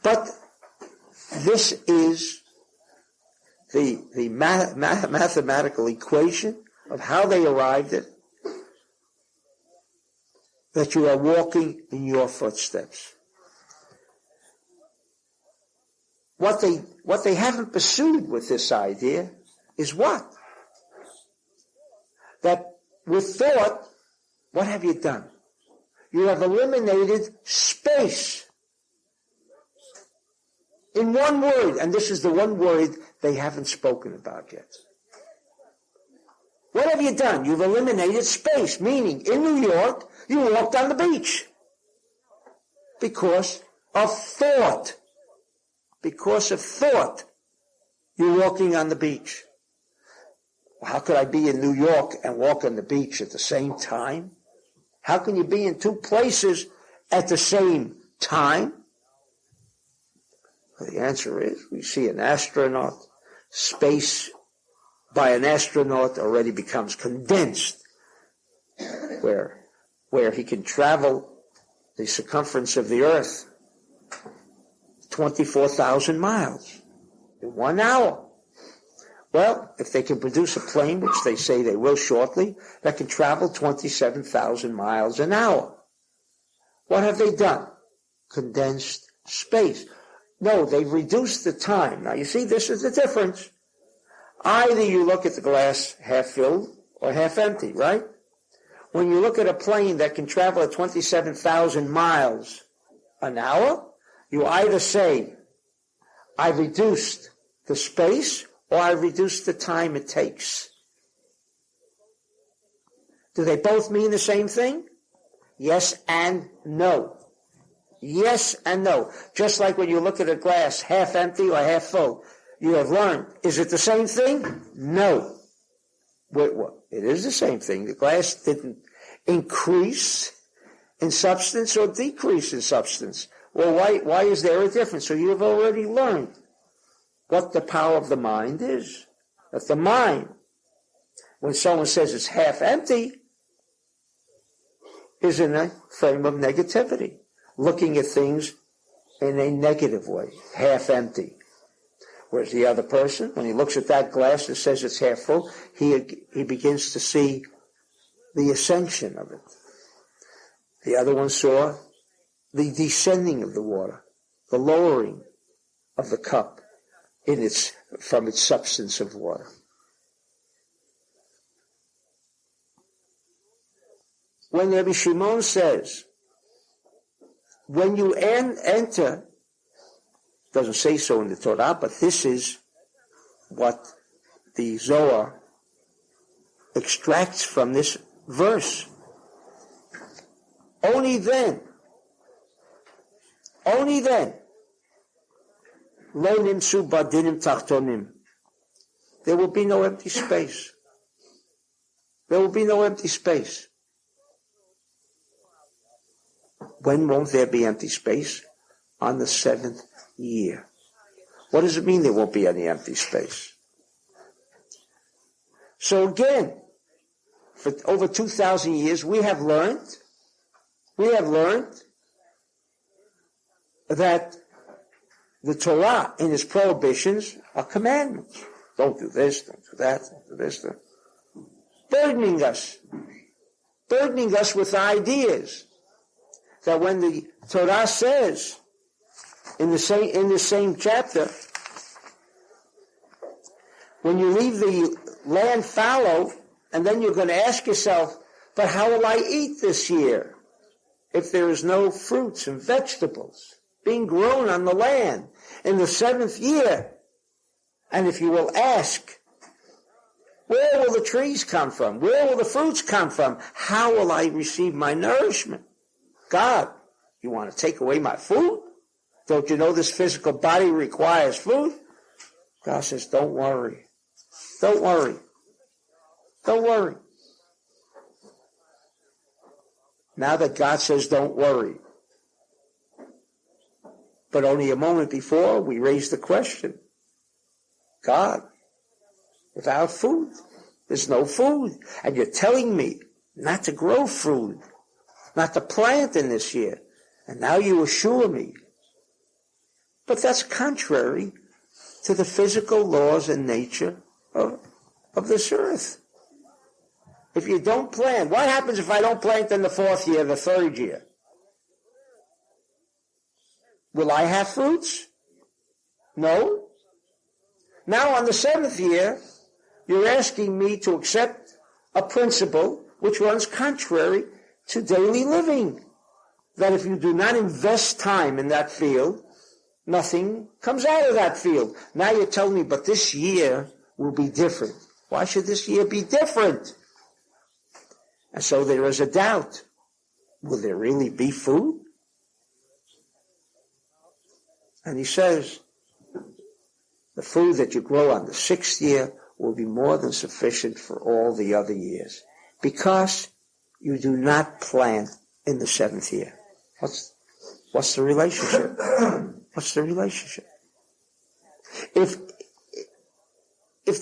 But this is the mathematical equation of how they arrived at that you are walking in your footsteps. What they haven't pursued with this idea is what? That with thought, what have you done? You have eliminated space in one word, and this is the one word they haven't spoken about yet. What have you done? You've eliminated space, meaning in New York, you walked on the beach because of thought. Because of thought, you're walking on the beach. How could I be in New York and walk on the beach at the same time? How can you be in two places at the same time? Well, the answer is, we see an astronaut, space by an astronaut already becomes condensed, where he can travel the circumference of the earth 24,000 miles in 1 hour. Well, if they can produce a plane, which they say they will shortly, that can travel 27,000 miles an hour. What have they done? Condensed space. No, they've reduced the time. Now, you see, this is the difference. Either you look at the glass half filled or half empty, right? When you look at a plane that can travel at 27,000 miles an hour, you either say, I've reduced the space, or I've reduced the time it takes. Do they both mean the same thing? Yes and no. Yes and no. Just like when you look at a glass half empty or half full, you have learned, is it the same thing? No. It is the same thing. The glass didn't increase in substance or decrease in substance. Well, why is there a difference? So you have already learned what the power of the mind is. That the mind, when someone says it's half empty, is in a frame of negativity, looking at things in a negative way, half empty. Whereas the other person, when he looks at that glass that says it's half full, he begins to see the ascension of it. The other one saw the descending of the water, the lowering of the cup from its substance of water. When Rabbi Shimon says, when you enter, doesn't say so in the Torah, but this is what the Zohar extracts from this verse. Only then, lo nimsu badinim tachtonim, there will be no empty space. There will be no empty space. When won't there be empty space? On the 7th year. What does it mean there won't be any empty space? So again, for over 2,000 years, we have learned that the Torah in its prohibitions are commandments. Don't do this, don't do that, don't do this. Burdening us with ideas that when the Torah says in the same chapter, when you leave the land fallow, and then you're going to ask yourself, but how will I eat this year if there is no fruits and vegetables being grown on the land in the 7th year? And if you will ask, where will the trees come from? Where will the fruits come from? How will I receive my nourishment? God, you want to take away my food? Don't you know this physical body requires food? God says, don't worry. Don't worry. Don't worry. Now that God says don't worry, but only a moment before we raised the question, God, without food, there's no food. And you're telling me not to grow food, not to plant in this year. And now you assure me. But that's contrary to the physical laws and nature of this earth. If you don't plant, what happens if I don't plant in the 4th year, the 3rd year? Will I have fruits? No. Now on the 7th year, you're asking me to accept a principle which runs contrary to daily living. That if you do not invest time in that field, nothing comes out of that field. Now you're telling me, but this year will be different. Why should this year be different? And so there is a doubt. Will there really be food? And he says, the food that you grow on the 6th year will be more than sufficient for all the other years, because you do not plant in the seventh year. What's the relationship? What's the relationship? If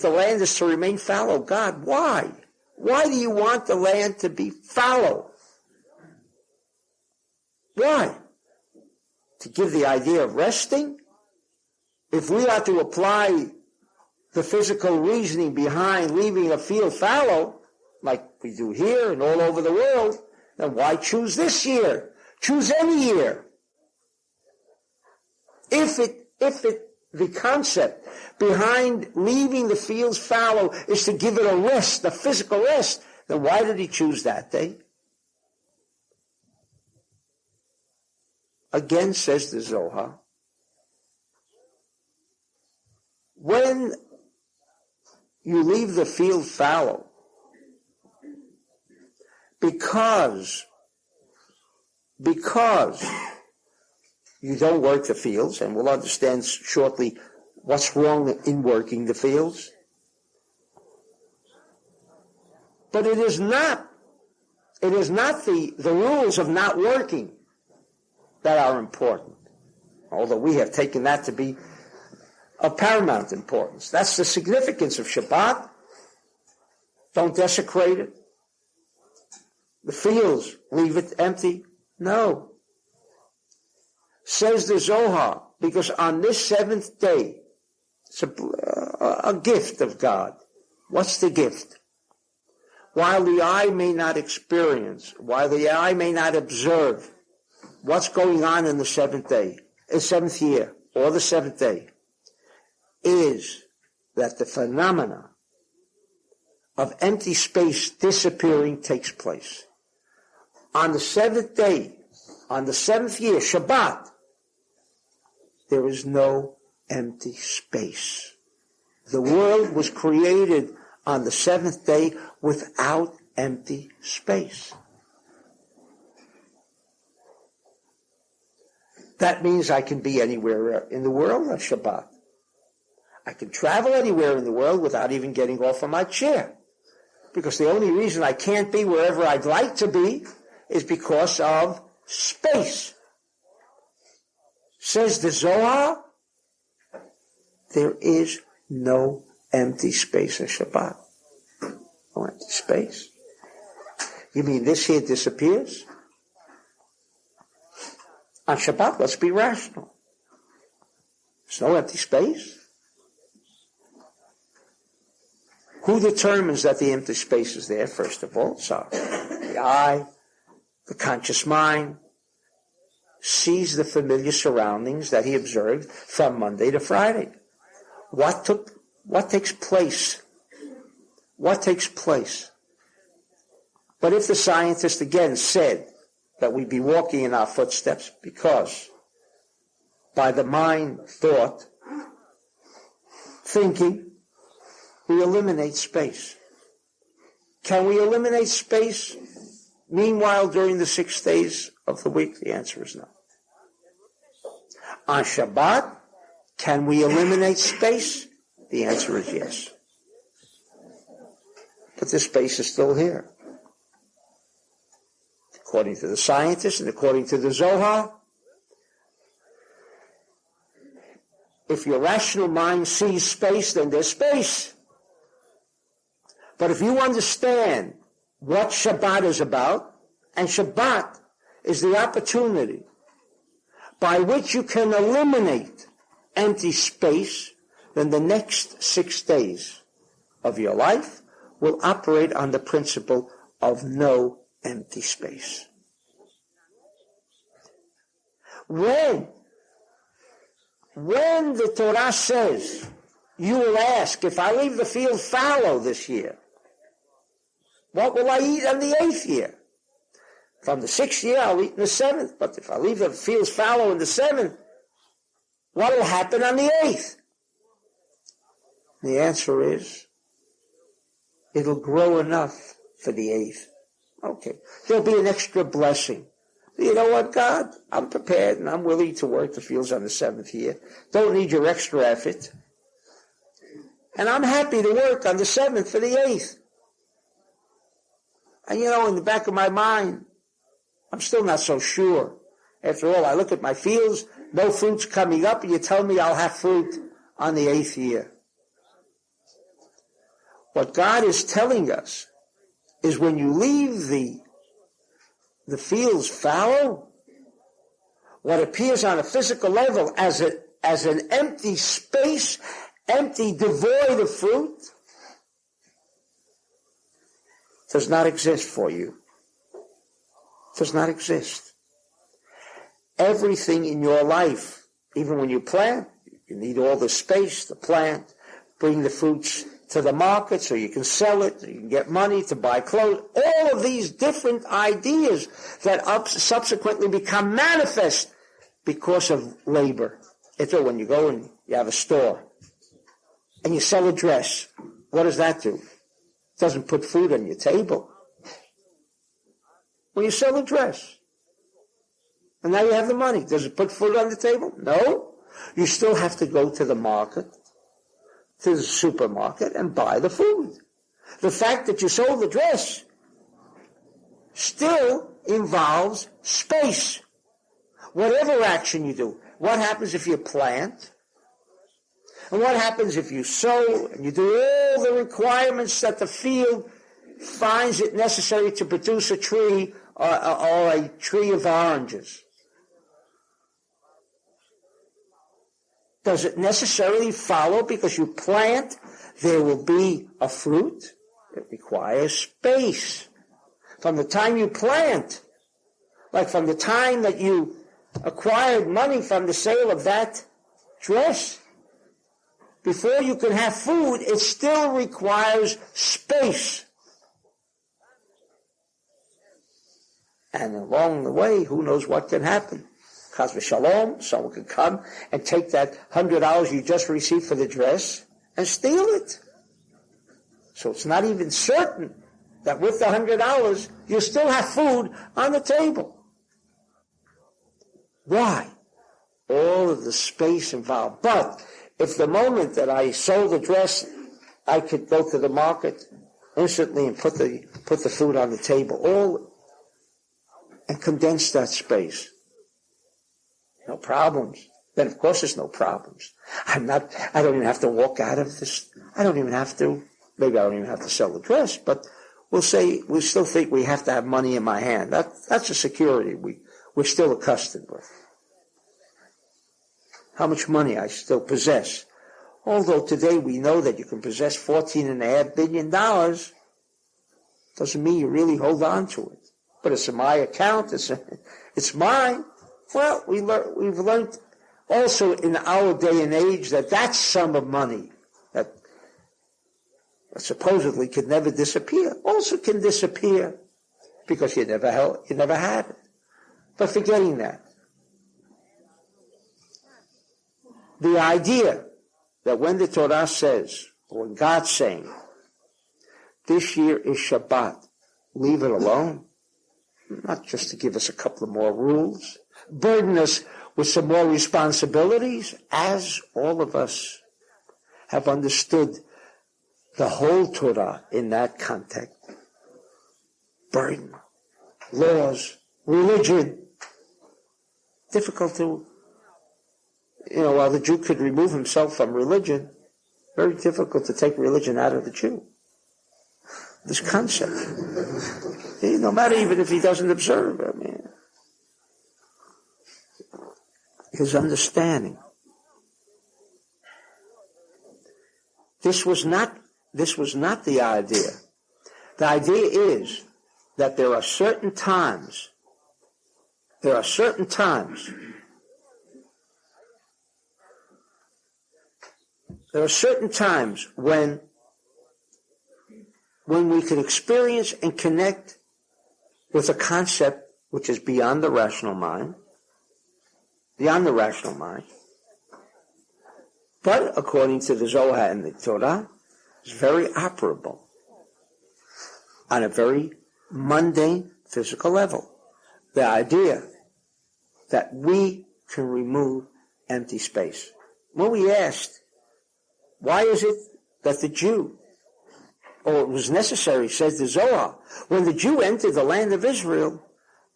the land is to remain fallow, God, why? Why do you want the land to be fallow? Why? To give the idea of resting? If we are to apply the physical reasoning behind leaving a field fallow, like we do here and all over the world, then why choose this year? Choose any year. If the concept behind leaving the fields fallow is to give it a rest, a physical rest, then why did he choose that day? Again, says the Zohar, when you leave the field fallow, because you don't work the fields, and we'll understand shortly what's wrong in working the fields. But it is not the rules of not working that are important, although we have taken that to be of paramount importance. That's the significance of Shabbat. Don't desecrate it. The fields, leave it empty. No. Says the Zohar, because on this seventh day, it's a gift of God. What's the gift? While the eye may not experience, while the eye may not observe what's going on in the seventh day, the seventh year, or the seventh day, is that the phenomena of empty space disappearing takes place. On the seventh day, on the seventh year, Shabbat, there is no empty space. The world was created on the seventh day without empty space. That means I can be anywhere in the world on Shabbat. I can travel anywhere in the world without even getting off of my chair. Because the only reason I can't be wherever I'd like to be is because of space. Says the Zohar, there is no empty space in Shabbat. No empty space. You mean this here disappears? On Shabbat, let's be rational. There's no empty space. Who determines that the empty space is there, first of all? So the eye, the conscious mind, sees the familiar surroundings that he observed from Monday to Friday. What takes place? What takes place? But if the scientist again said that we'd be walking in our footsteps because by the mind, thought, thinking, we eliminate space. Can we eliminate space meanwhile during the 6 days of the week? The answer is no. On Shabbat, can we eliminate space? The answer is yes. But the space is still here. According to the scientists and according to the Zohar, if your rational mind sees space, then there's space. But if you understand what Shabbat is about, and Shabbat is the opportunity by which you can eliminate empty space, then the next 6 days of your life will operate on the principle of no empty space. When the Torah says, you will ask, if I leave the field fallow this year, what will I eat on the 8th year? From the 6th year, I'll eat in the 7th. But if I leave the fields fallow in the 7th, what will happen on the 8th? The answer is, it'll grow enough for the 8th. Okay. There'll be an extra blessing. You know what, God? I'm prepared and I'm willing to work the fields on the 7th year. Don't need your extra effort. And I'm happy to work on the 7th for the 8th. And in the back of my mind, I'm still not so sure. After all, I look at my fields, no fruit's coming up, and you tell me I'll have fruit on the 8th year. What God is telling us is when you leave the fields fallow, what appears on a physical level as an empty space, empty, devoid of fruit, does not exist for you. Does not exist. Everything in your life, even when you plant, you need all the space to plant, bring the fruits to the market so you can sell it, so you can get money to buy clothes. All of these different ideas that subsequently become manifest because of labor. It's when you go and you have a store and you sell a dress. What does that do? It doesn't put food on your table. When you sell a dress, and now you have the money, does it put food on the table? No. You still have to go to the market, to the supermarket, and buy the food. The fact that you sold the dress still involves space. Whatever action you do. What happens if you plant? And what happens if you sow and you do all the requirements that the field finds it necessary to produce a tree or a tree of oranges? Does it necessarily follow because you plant there will be a fruit? It requires space. From the time you plant, like from the time that you acquired money from the sale of that dress, before you can have food, it still requires space. And along the way, who knows what can happen. Chas v'shalom, someone could come and take that $100 you just received for the dress and steal it. So it's not even certain that with the $100, you still have food on the table. Why? All of the space involved. But if the moment that I sold the dress, I could go to the market instantly and put the food on the table, and condense that space. No problems. Then of course there's no problems. I don't even have to walk out of this. Maybe I don't even have to sell the dress, but we still think we have to have money in my hand. That's a security we're still accustomed with. How much money I still possess. Although today we know that you can possess $14.5 billion, doesn't mean you really hold on to it. But it's in my account, it's mine. Well, we've learned also in our day and age that sum of money that supposedly could never disappear also can disappear because you never had it. But forgetting that, the idea that when the Torah says, or when God's saying, this year is Shabbat, leave it alone, not just to give us a couple of more rules, burden us with some more responsibilities, as all of us have understood the whole Torah in that context. Burden, laws, religion. Difficult to, while the Jew could remove himself from religion, very difficult to take religion out of the Jew. This concept. No matter even if he doesn't observe, his understanding. This was not the idea. The idea is that there are certain times when we can experience and connect with a concept which is beyond the rational mind, but according to the Zohar and the Torah, is very operable on a very mundane physical level. The idea that we can remove empty space. When we asked, why is it that the Jew, or it was necessary, says the Zohar, when the Jew entered the land of Israel,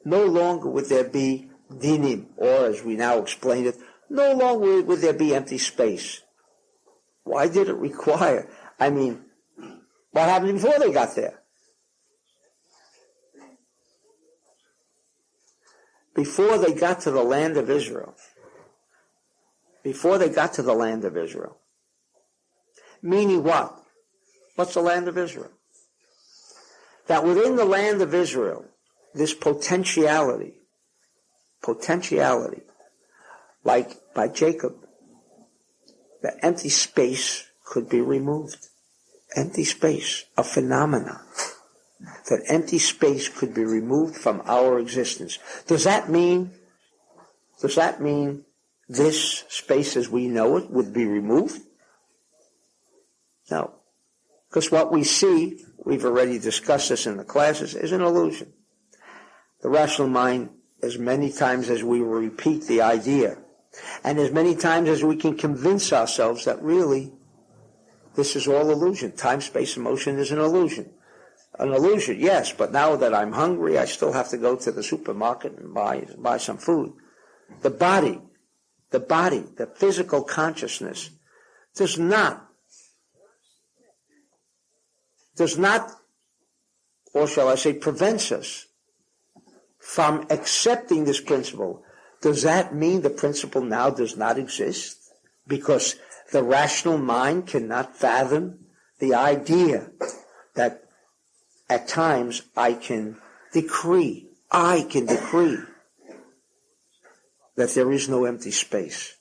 no longer would there be dinim, or as we now explain it, no longer would there be empty space. Why did it require? I mean, what happened before they got there? Before they got to the land of Israel. Before they got to the land of Israel. Meaning what? What's the land of Israel? That within the land of Israel, this potentiality, like by Jacob, the empty space could be removed. Empty space, a phenomenon. That empty space could be removed from our existence. Does that mean this space as we know it would be removed? No. Because what we see, we've already discussed this in the classes, is an illusion. The rational mind, as many times as we repeat the idea, and as many times as we can convince ourselves that really this is all illusion. Time, space, and motion is an illusion. An illusion, yes, but now that I'm hungry, I still have to go to the supermarket and buy some food. The body, the physical consciousness does not, or shall I say, prevents us from accepting this principle. Does that mean the principle now does not exist? Because the rational mind cannot fathom the idea that at times I can decree that there is no empty space.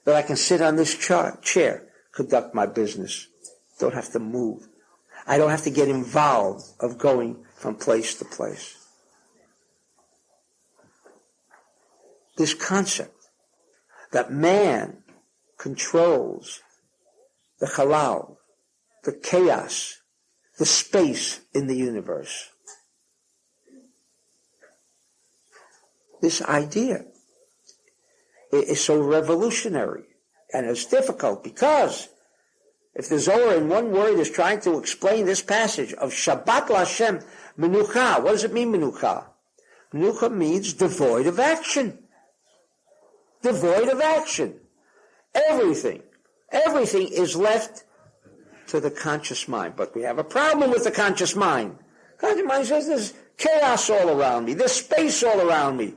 That I can sit on this chair, conduct my business, don't have to move. I don't have to get involved of going from place to place. This concept that man controls the halal, the chaos, the space in the universe. This idea is so revolutionary and it's difficult because if the Zohar in one word is trying to explain this passage of Shabbat Lashem Menucha, what does it mean, Menucha? Menucha means devoid of action. Devoid of action. Everything is left to the conscious mind. But we have a problem with the conscious mind. Conscious mind says there's chaos all around me. There's space all around me.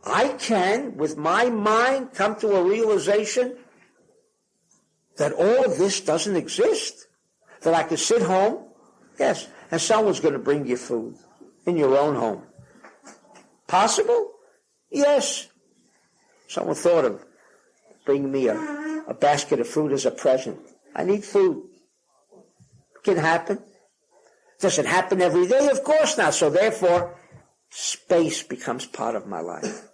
I can, with my mind, come to a realization that all of this doesn't exist. That I can sit home, yes, and someone's going to bring you food in your own home. Possible? Yes. Someone thought of bringing me a basket of food as a present. I need food. It can happen. Does it happen every day? Of course not. So therefore, space becomes part of my life.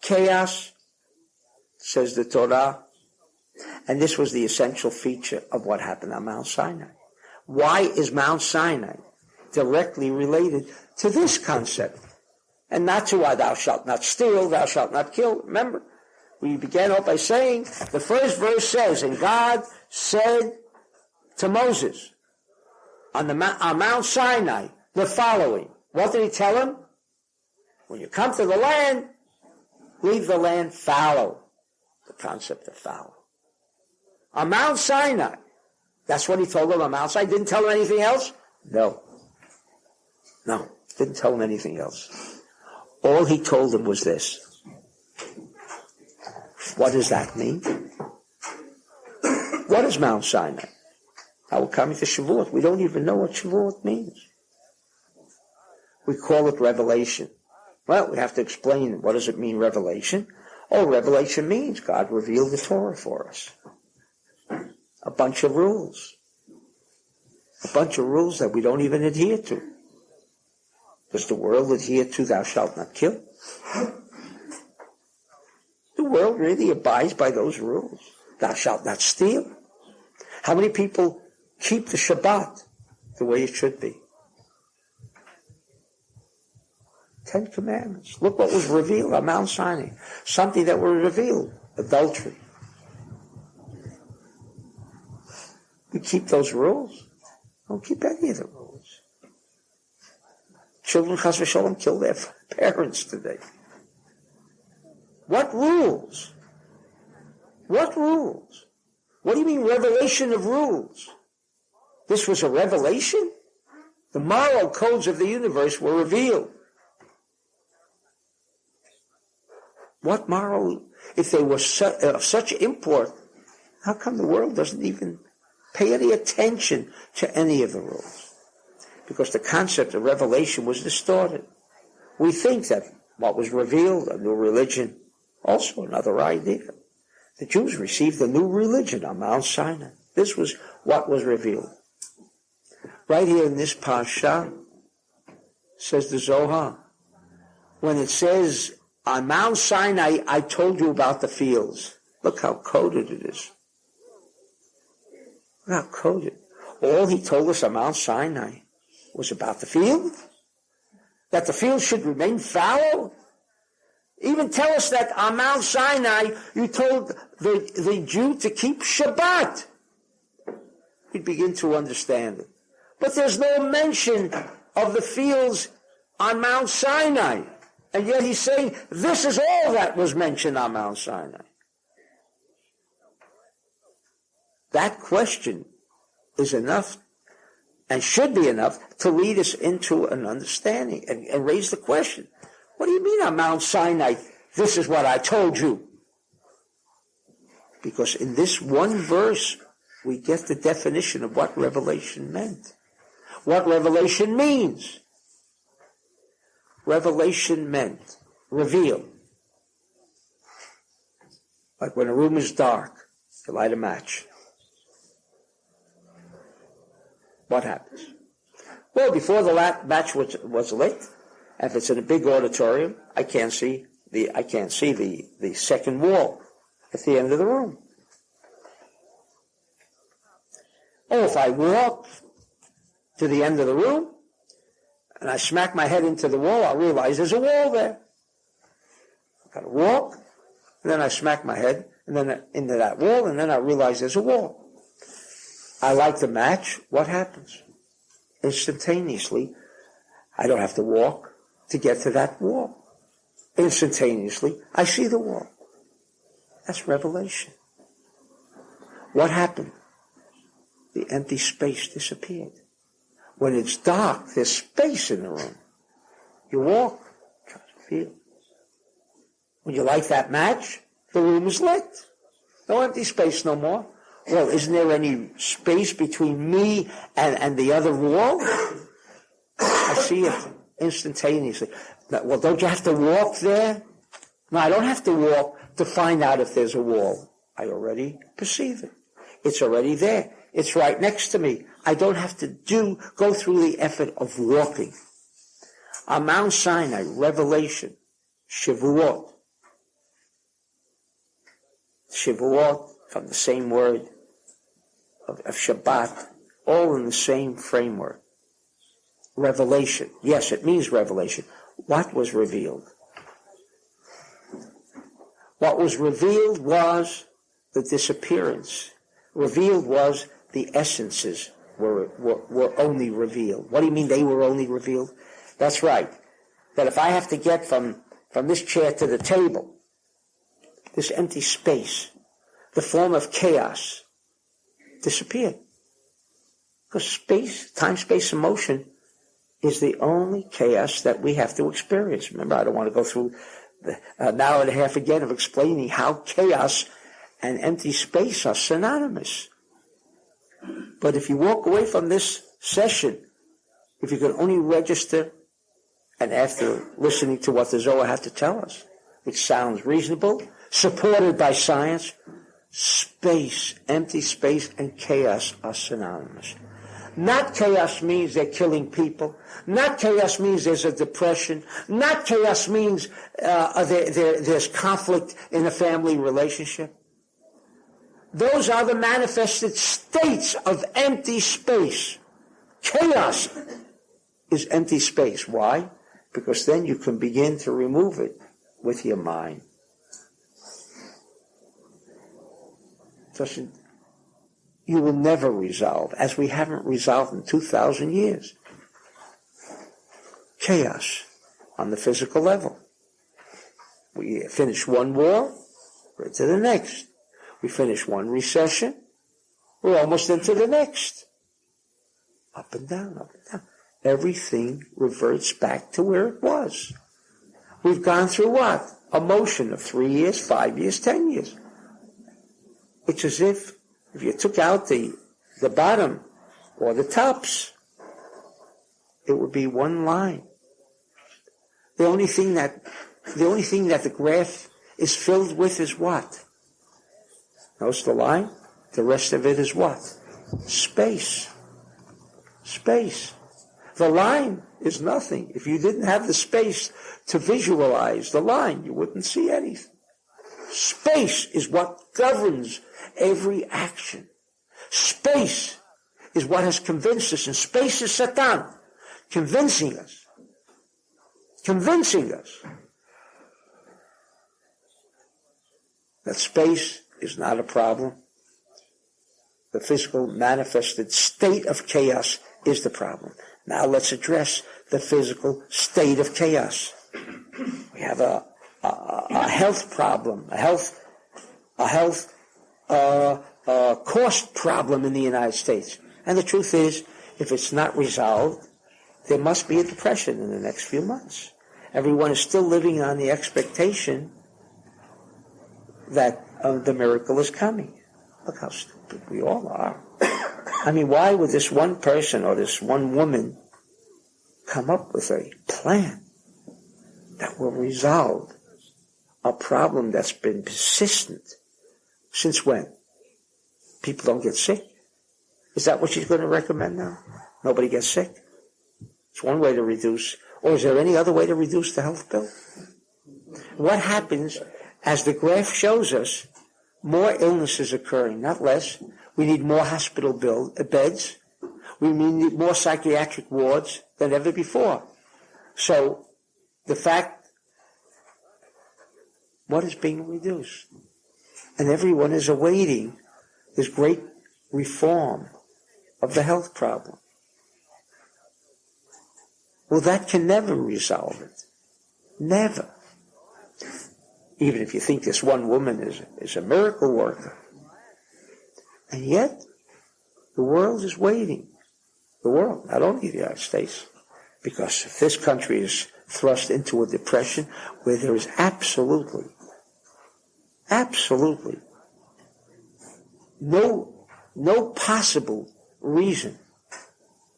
Chaos, says the Torah, and this was the essential feature of what happened on Mount Sinai. Why is Mount Sinai directly related to this concept? And not to why thou shalt not steal, thou shalt not kill. Remember, we began off by saying, the first verse says, and God said to Moses on Mount Sinai the following. What did he tell him? When you come to the land, leave the land fallow. The concept of fallow. On Mount Sinai, that's what he told him on Mount Sinai. Didn't tell him anything else? No, didn't tell him anything else. All he told him was this. What does that mean? What is Mount Sinai? Now we're coming to Shavuot. We don't even know what Shavuot means. We call it revelation. Well, we have to explain what does it mean, revelation? Oh, revelation means God revealed the Torah for us. A bunch of rules. A bunch of rules that we don't even adhere to. Does the world adhere to thou shalt not kill? The world really abides by those rules. Thou shalt not steal. How many people keep the Shabbat the way it should be? 10 Commandments. Look what was revealed on Mount Sinai. Something that was revealed adultery. We keep those rules. Don't keep any of the rules. Children, chas v'sholom, kill their parents today. What rules? What rules? What do you mean revelation of rules? This was a revelation? The moral codes of the universe were revealed. What moral? If they were of such import, how come the world doesn't even pay any attention to any of the rules? Because the concept of revelation was distorted. We think that what was revealed, a new religion, also another idea. The Jews received a new religion on Mount Sinai. This was what was revealed. Right here in this Parsha, says the Zohar, when it says, on Mount Sinai, I told you about the fields. Look how coded it is. Look how coded. All he told us on Mount Sinai was about the field? That the field should remain fallow? Even tell us that on Mount Sinai, you told the Jew to keep Shabbat. We'd begin to understand it. But there's no mention of the fields on Mount Sinai. And yet he's saying, this is all that was mentioned on Mount Sinai. That question is enough and should be enough to lead us into an understanding and raise the question. What do you mean on Mount Sinai, this is what I told you? Because in this one verse, we get the definition of what revelation meant. What revelation means. Revelation meant reveal. Like when a room is dark, you light a match. What happens? Well, before the match was lit, if it's in a big auditorium, I can't see the second wall at the end of the room. Oh, if I walk to the end of the room and I smack my head into the wall, I'll realize there's a wall there. I've got to walk, and then I smack my head and then into that wall, and then I realize there's a wall. I light the match. What happens? Instantaneously, I don't have to walk to get to that wall. Instantaneously, I see the wall. That's revelation. What happened? The empty space disappeared. When it's dark, there's space in the room. You walk, try to feel. When you light that match, the room is lit. No empty space no more. Well, isn't there any space between me and the other wall? I see it instantaneously. Well, don't you have to walk there? No, I don't have to walk to find out if there's a wall. I already perceive it. It's already there. It's right next to me. I don't have to go through the effort of walking. On Mount Sinai, revelation, Shavuot. Shavuot, from the same word of Shabbat, all in the same framework. Revelation. Yes, it means revelation. What was revealed? What was revealed was the disappearance. Revealed was the essences were only revealed. What do you mean they were only revealed? That's right. That if I have to get from this chair to the table, this empty space, the form of chaos disappeared. Because space, time, space, and motion is the only chaos that we have to experience. Remember, I don't want to go through an hour and a half again of explaining how chaos and empty space are synonymous. But if you walk away from this session, if you can only register, and after listening to what the Zohar had to tell us, which sounds reasonable, supported by science, space, empty space, and chaos are synonymous. Not chaos means they're killing people. Not chaos means there's a depression. Not chaos means there's conflict in a family relationship. Those are the manifested states of empty space. Chaos is empty space. Why? Because then you can begin to remove it with your mind. you will never resolve, as we haven't resolved in 2,000 years. Chaos on the physical level. We finish one war, we're into the next. We finish one recession, we're almost into the next. Up and down, up and down. Everything reverts back to where it was. We've gone through what? A motion of 3 years, 5 years, 10 years. It's as if you took out the bottom or the tops, it would be one line. The only thing that the graph is filled with is what? Notice the line? The rest of it is what? Space. Space. The line is nothing. If you didn't have the space to visualize the line, you wouldn't see anything. Space is what governs every action. Space is what has convinced us, and space is Satan, convincing us that space is not a problem. The physical manifested state of chaos is the problem. Now let's address the physical state of chaos. We have a health problem, a health cost problem in the United States. And the truth is, if it's not resolved, there must be a depression in the next few months. Everyone is still living on the expectation that the miracle is coming. Look how stupid we all are. I mean, why would this one person or this one woman come up with a plan that will resolve a problem that's been persistent since when? People don't get sick. Is that what she's going to recommend now? Nobody gets sick? It's one way to reduce. Or is there any other way to reduce the health bill? What happens, as the graph shows us, more illnesses occurring, not less. We need more hospital beds. We need more psychiatric wards than ever before. So, the fact, what is being reduced? And everyone is awaiting this great reform of the health problem. Well, that can never resolve it. Never. Even if you think this one woman is a miracle worker. And yet, the world is waiting. The world, not only the United States. Because if this country is thrust into a depression where there is absolutely no possible reason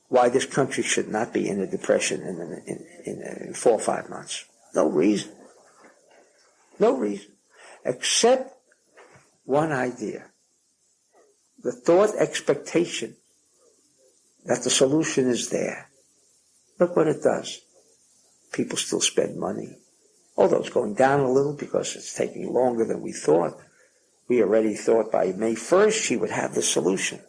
why this country should not be in a depression in 4 or 5 months. No reason. No reason. Except one idea. The thought expectation that the solution is there. Look what it does. People still spend money. Although it's going down a little because it's taking longer than we thought. We already thought by May 1st she would have the solution.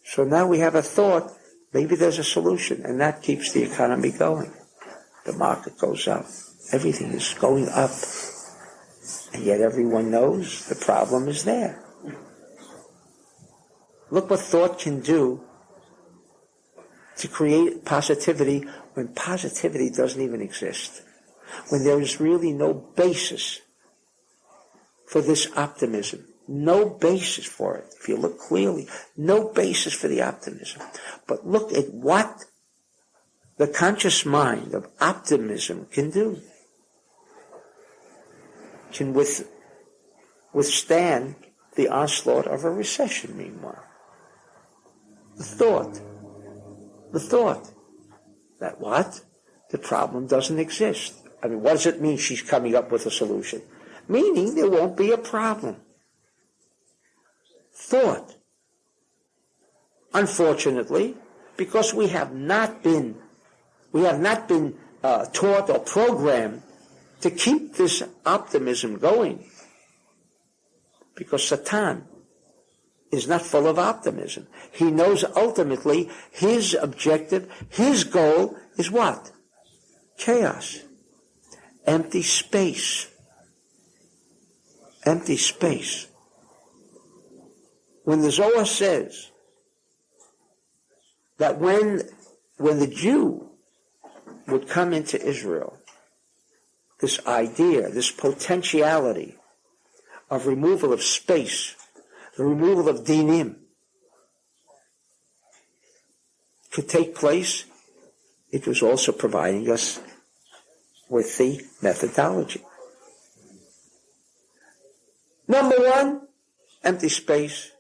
So now we have a thought, maybe there's a solution, and that keeps the economy going. The market goes up. Everything is going up. And yet everyone knows the problem is there. Look what thought can do to create positivity when positivity doesn't even exist. When there is really no basis for this optimism. No basis for it. If you look clearly, no basis for the optimism. But look at what the conscious mind of optimism can do. Can withstand the onslaught of a recession, meanwhile. The thought that what? The problem doesn't exist. I mean, what does it mean she's coming up with a solution? Meaning there won't be a problem. Thought. Unfortunately, because we have not been taught or programmed to keep this optimism going, because Satan is not full of optimism. He knows ultimately his objective, his goal is what? Chaos. Empty space. Empty space. when the Zohar says that when the Jew would come into Israel, this idea, this potentiality of removal of space, the removal of dinim, could take place, it was also providing us with the methodology. Number one, empty space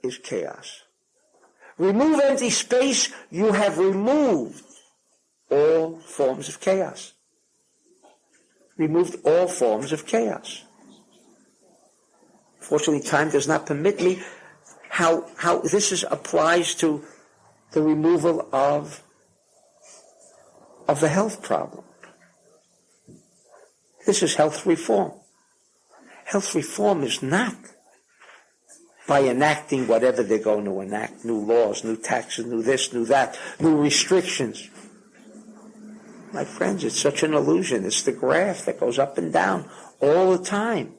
is chaos. Remove empty space, you have removed all forms of chaos. Removed all forms of chaos. Fortunately, time does not permit me how this applies to the removal of the health problem. This is health reform. Health reform is not by enacting whatever they're going to enact, new laws, new taxes, new this, new that, new restrictions. My friends, it's such an illusion. It's the graph that goes up and down all the time.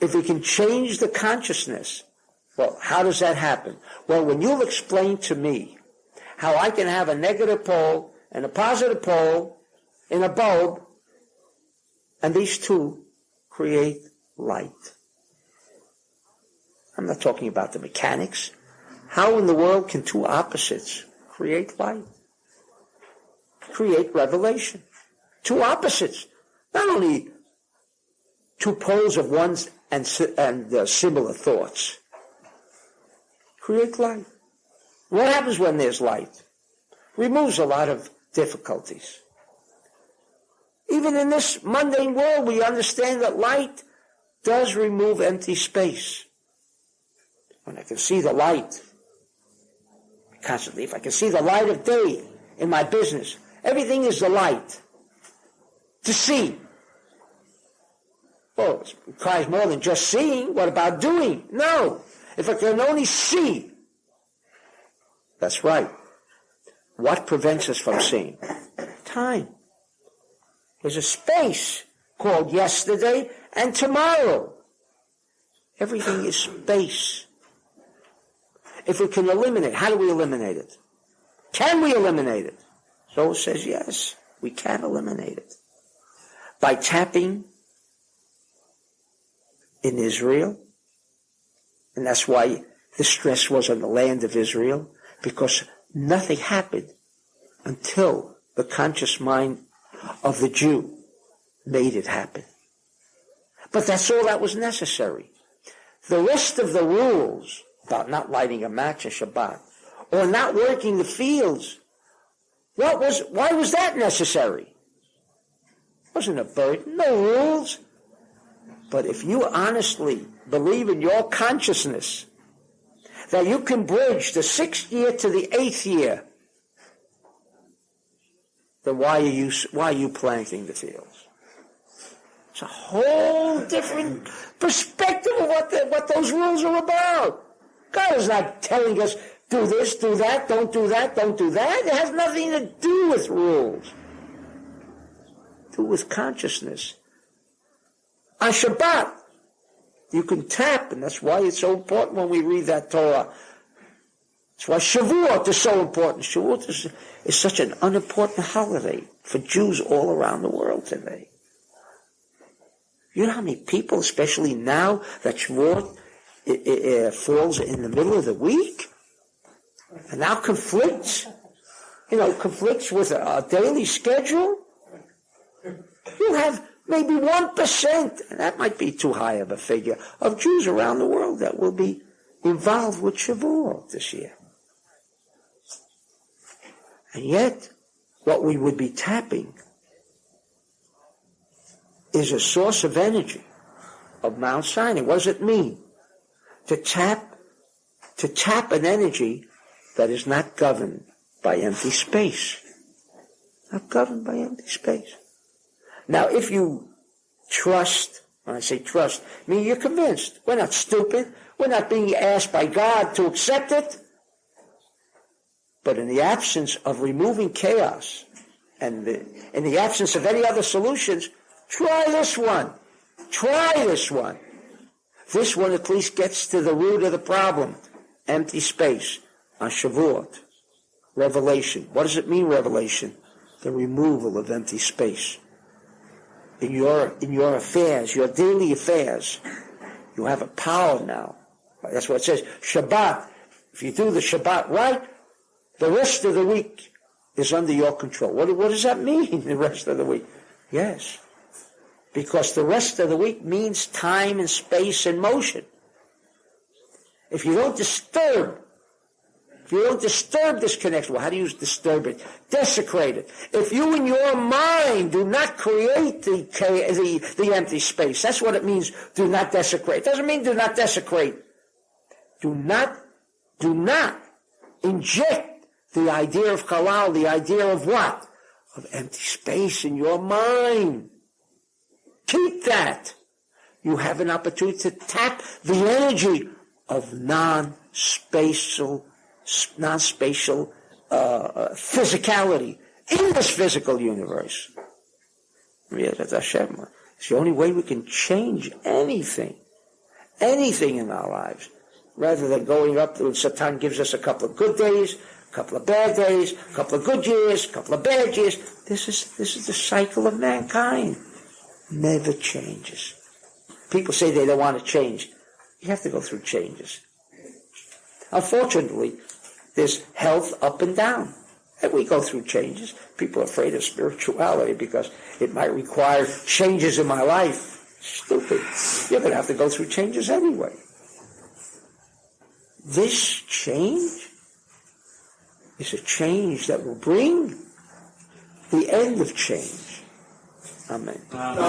If we can change the consciousness, well, how does that happen? Well, when you'll explain to me how I can have a negative pole and a positive pole in a bulb, and these two create light. I'm not talking about the mechanics. How in the world can two opposites create light? Create revelation. Two opposites. Not only two poles of ones and similar thoughts. Create light. What happens when there's light? Removes a lot of difficulties. Even in this mundane world, we understand that light does remove empty space. When I can see the light, constantly, if I can see the light of day in my business, everything is the light. To see. Well, it requires more than just seeing. What about doing? No. If I can only see, that's right. What prevents us from seeing? Time. There's a space called yesterday and tomorrow. Everything is space. If we can eliminate, how do we eliminate it? Can we eliminate it? Zohar says yes, we can eliminate it. By tapping in Israel, and that's why the stress was on the land of Israel, because nothing happened until the conscious mind of the Jew made it happen. But that's all that was necessary. The rest of the rules about not lighting a match on Shabbat or not working the fields, why was that necessary? It wasn't a burden, no rules. But if you honestly believe in your consciousness that you can bridge the 6th year to the 8th year, then why are you planting the fields? It's a whole different perspective of what those rules are about. God is not telling us, do this, do that, don't do that, don't do that. It has nothing to do with rules. To do with consciousness. On Shabbat, you can tap, and that's why it's so important when we read that Torah. That's why Shavuot is so important. Shavuot is such an unimportant holiday for Jews all around the world today. You know how many people, especially now that Shavuot falls in the middle of the week, and now conflicts with a daily schedule? You have maybe 1%, and that might be too high of a figure, of Jews around the world that will be involved with Shavuot this year. And yet, what we would be tapping is a source of energy of Mount Sinai. What does it mean? To tap an energy that is not governed by empty space. Not governed by empty space. Now, if you trust, when I say trust, I mean you're convinced. We're not stupid. We're not being asked by God to accept it. But in the absence of removing chaos and in the absence of any other solutions, try this one. Try this one. This one at least gets to the root of the problem. Empty space. On Shavuot. Revelation. What does it mean, revelation? The removal of empty space. In your affairs, your daily affairs, you have a power now. That's what it says. Shabbat. If you do the Shabbat right, the rest of the week is under your control. What does that mean, the rest of the week? Yes. Because the rest of the week means time and space and motion. If you don't disturb this connection, well, how do you disturb it? Desecrate it. If you in your mind do not create the empty space, that's what it means, do not desecrate. It doesn't mean do not desecrate. Do not inject the idea of halal, the idea of what? Of empty space in your mind. Keep that. You have an opportunity to tap the energy of non-spatial physicality in this physical universe. It's the only way we can change anything in our lives, rather than going up to Satan gives us a couple of good days, a couple of bad days, a couple of good years, a couple of bad years. This is the cycle of mankind. Never changes. People say they don't want to change. You have to go through changes. Unfortunately, there's health up and down. And we go through changes. People are afraid of spirituality because it might require changes in my life. Stupid. You're going to have to go through changes anyway. This change is a change that will bring the end of change. Amen. Amen.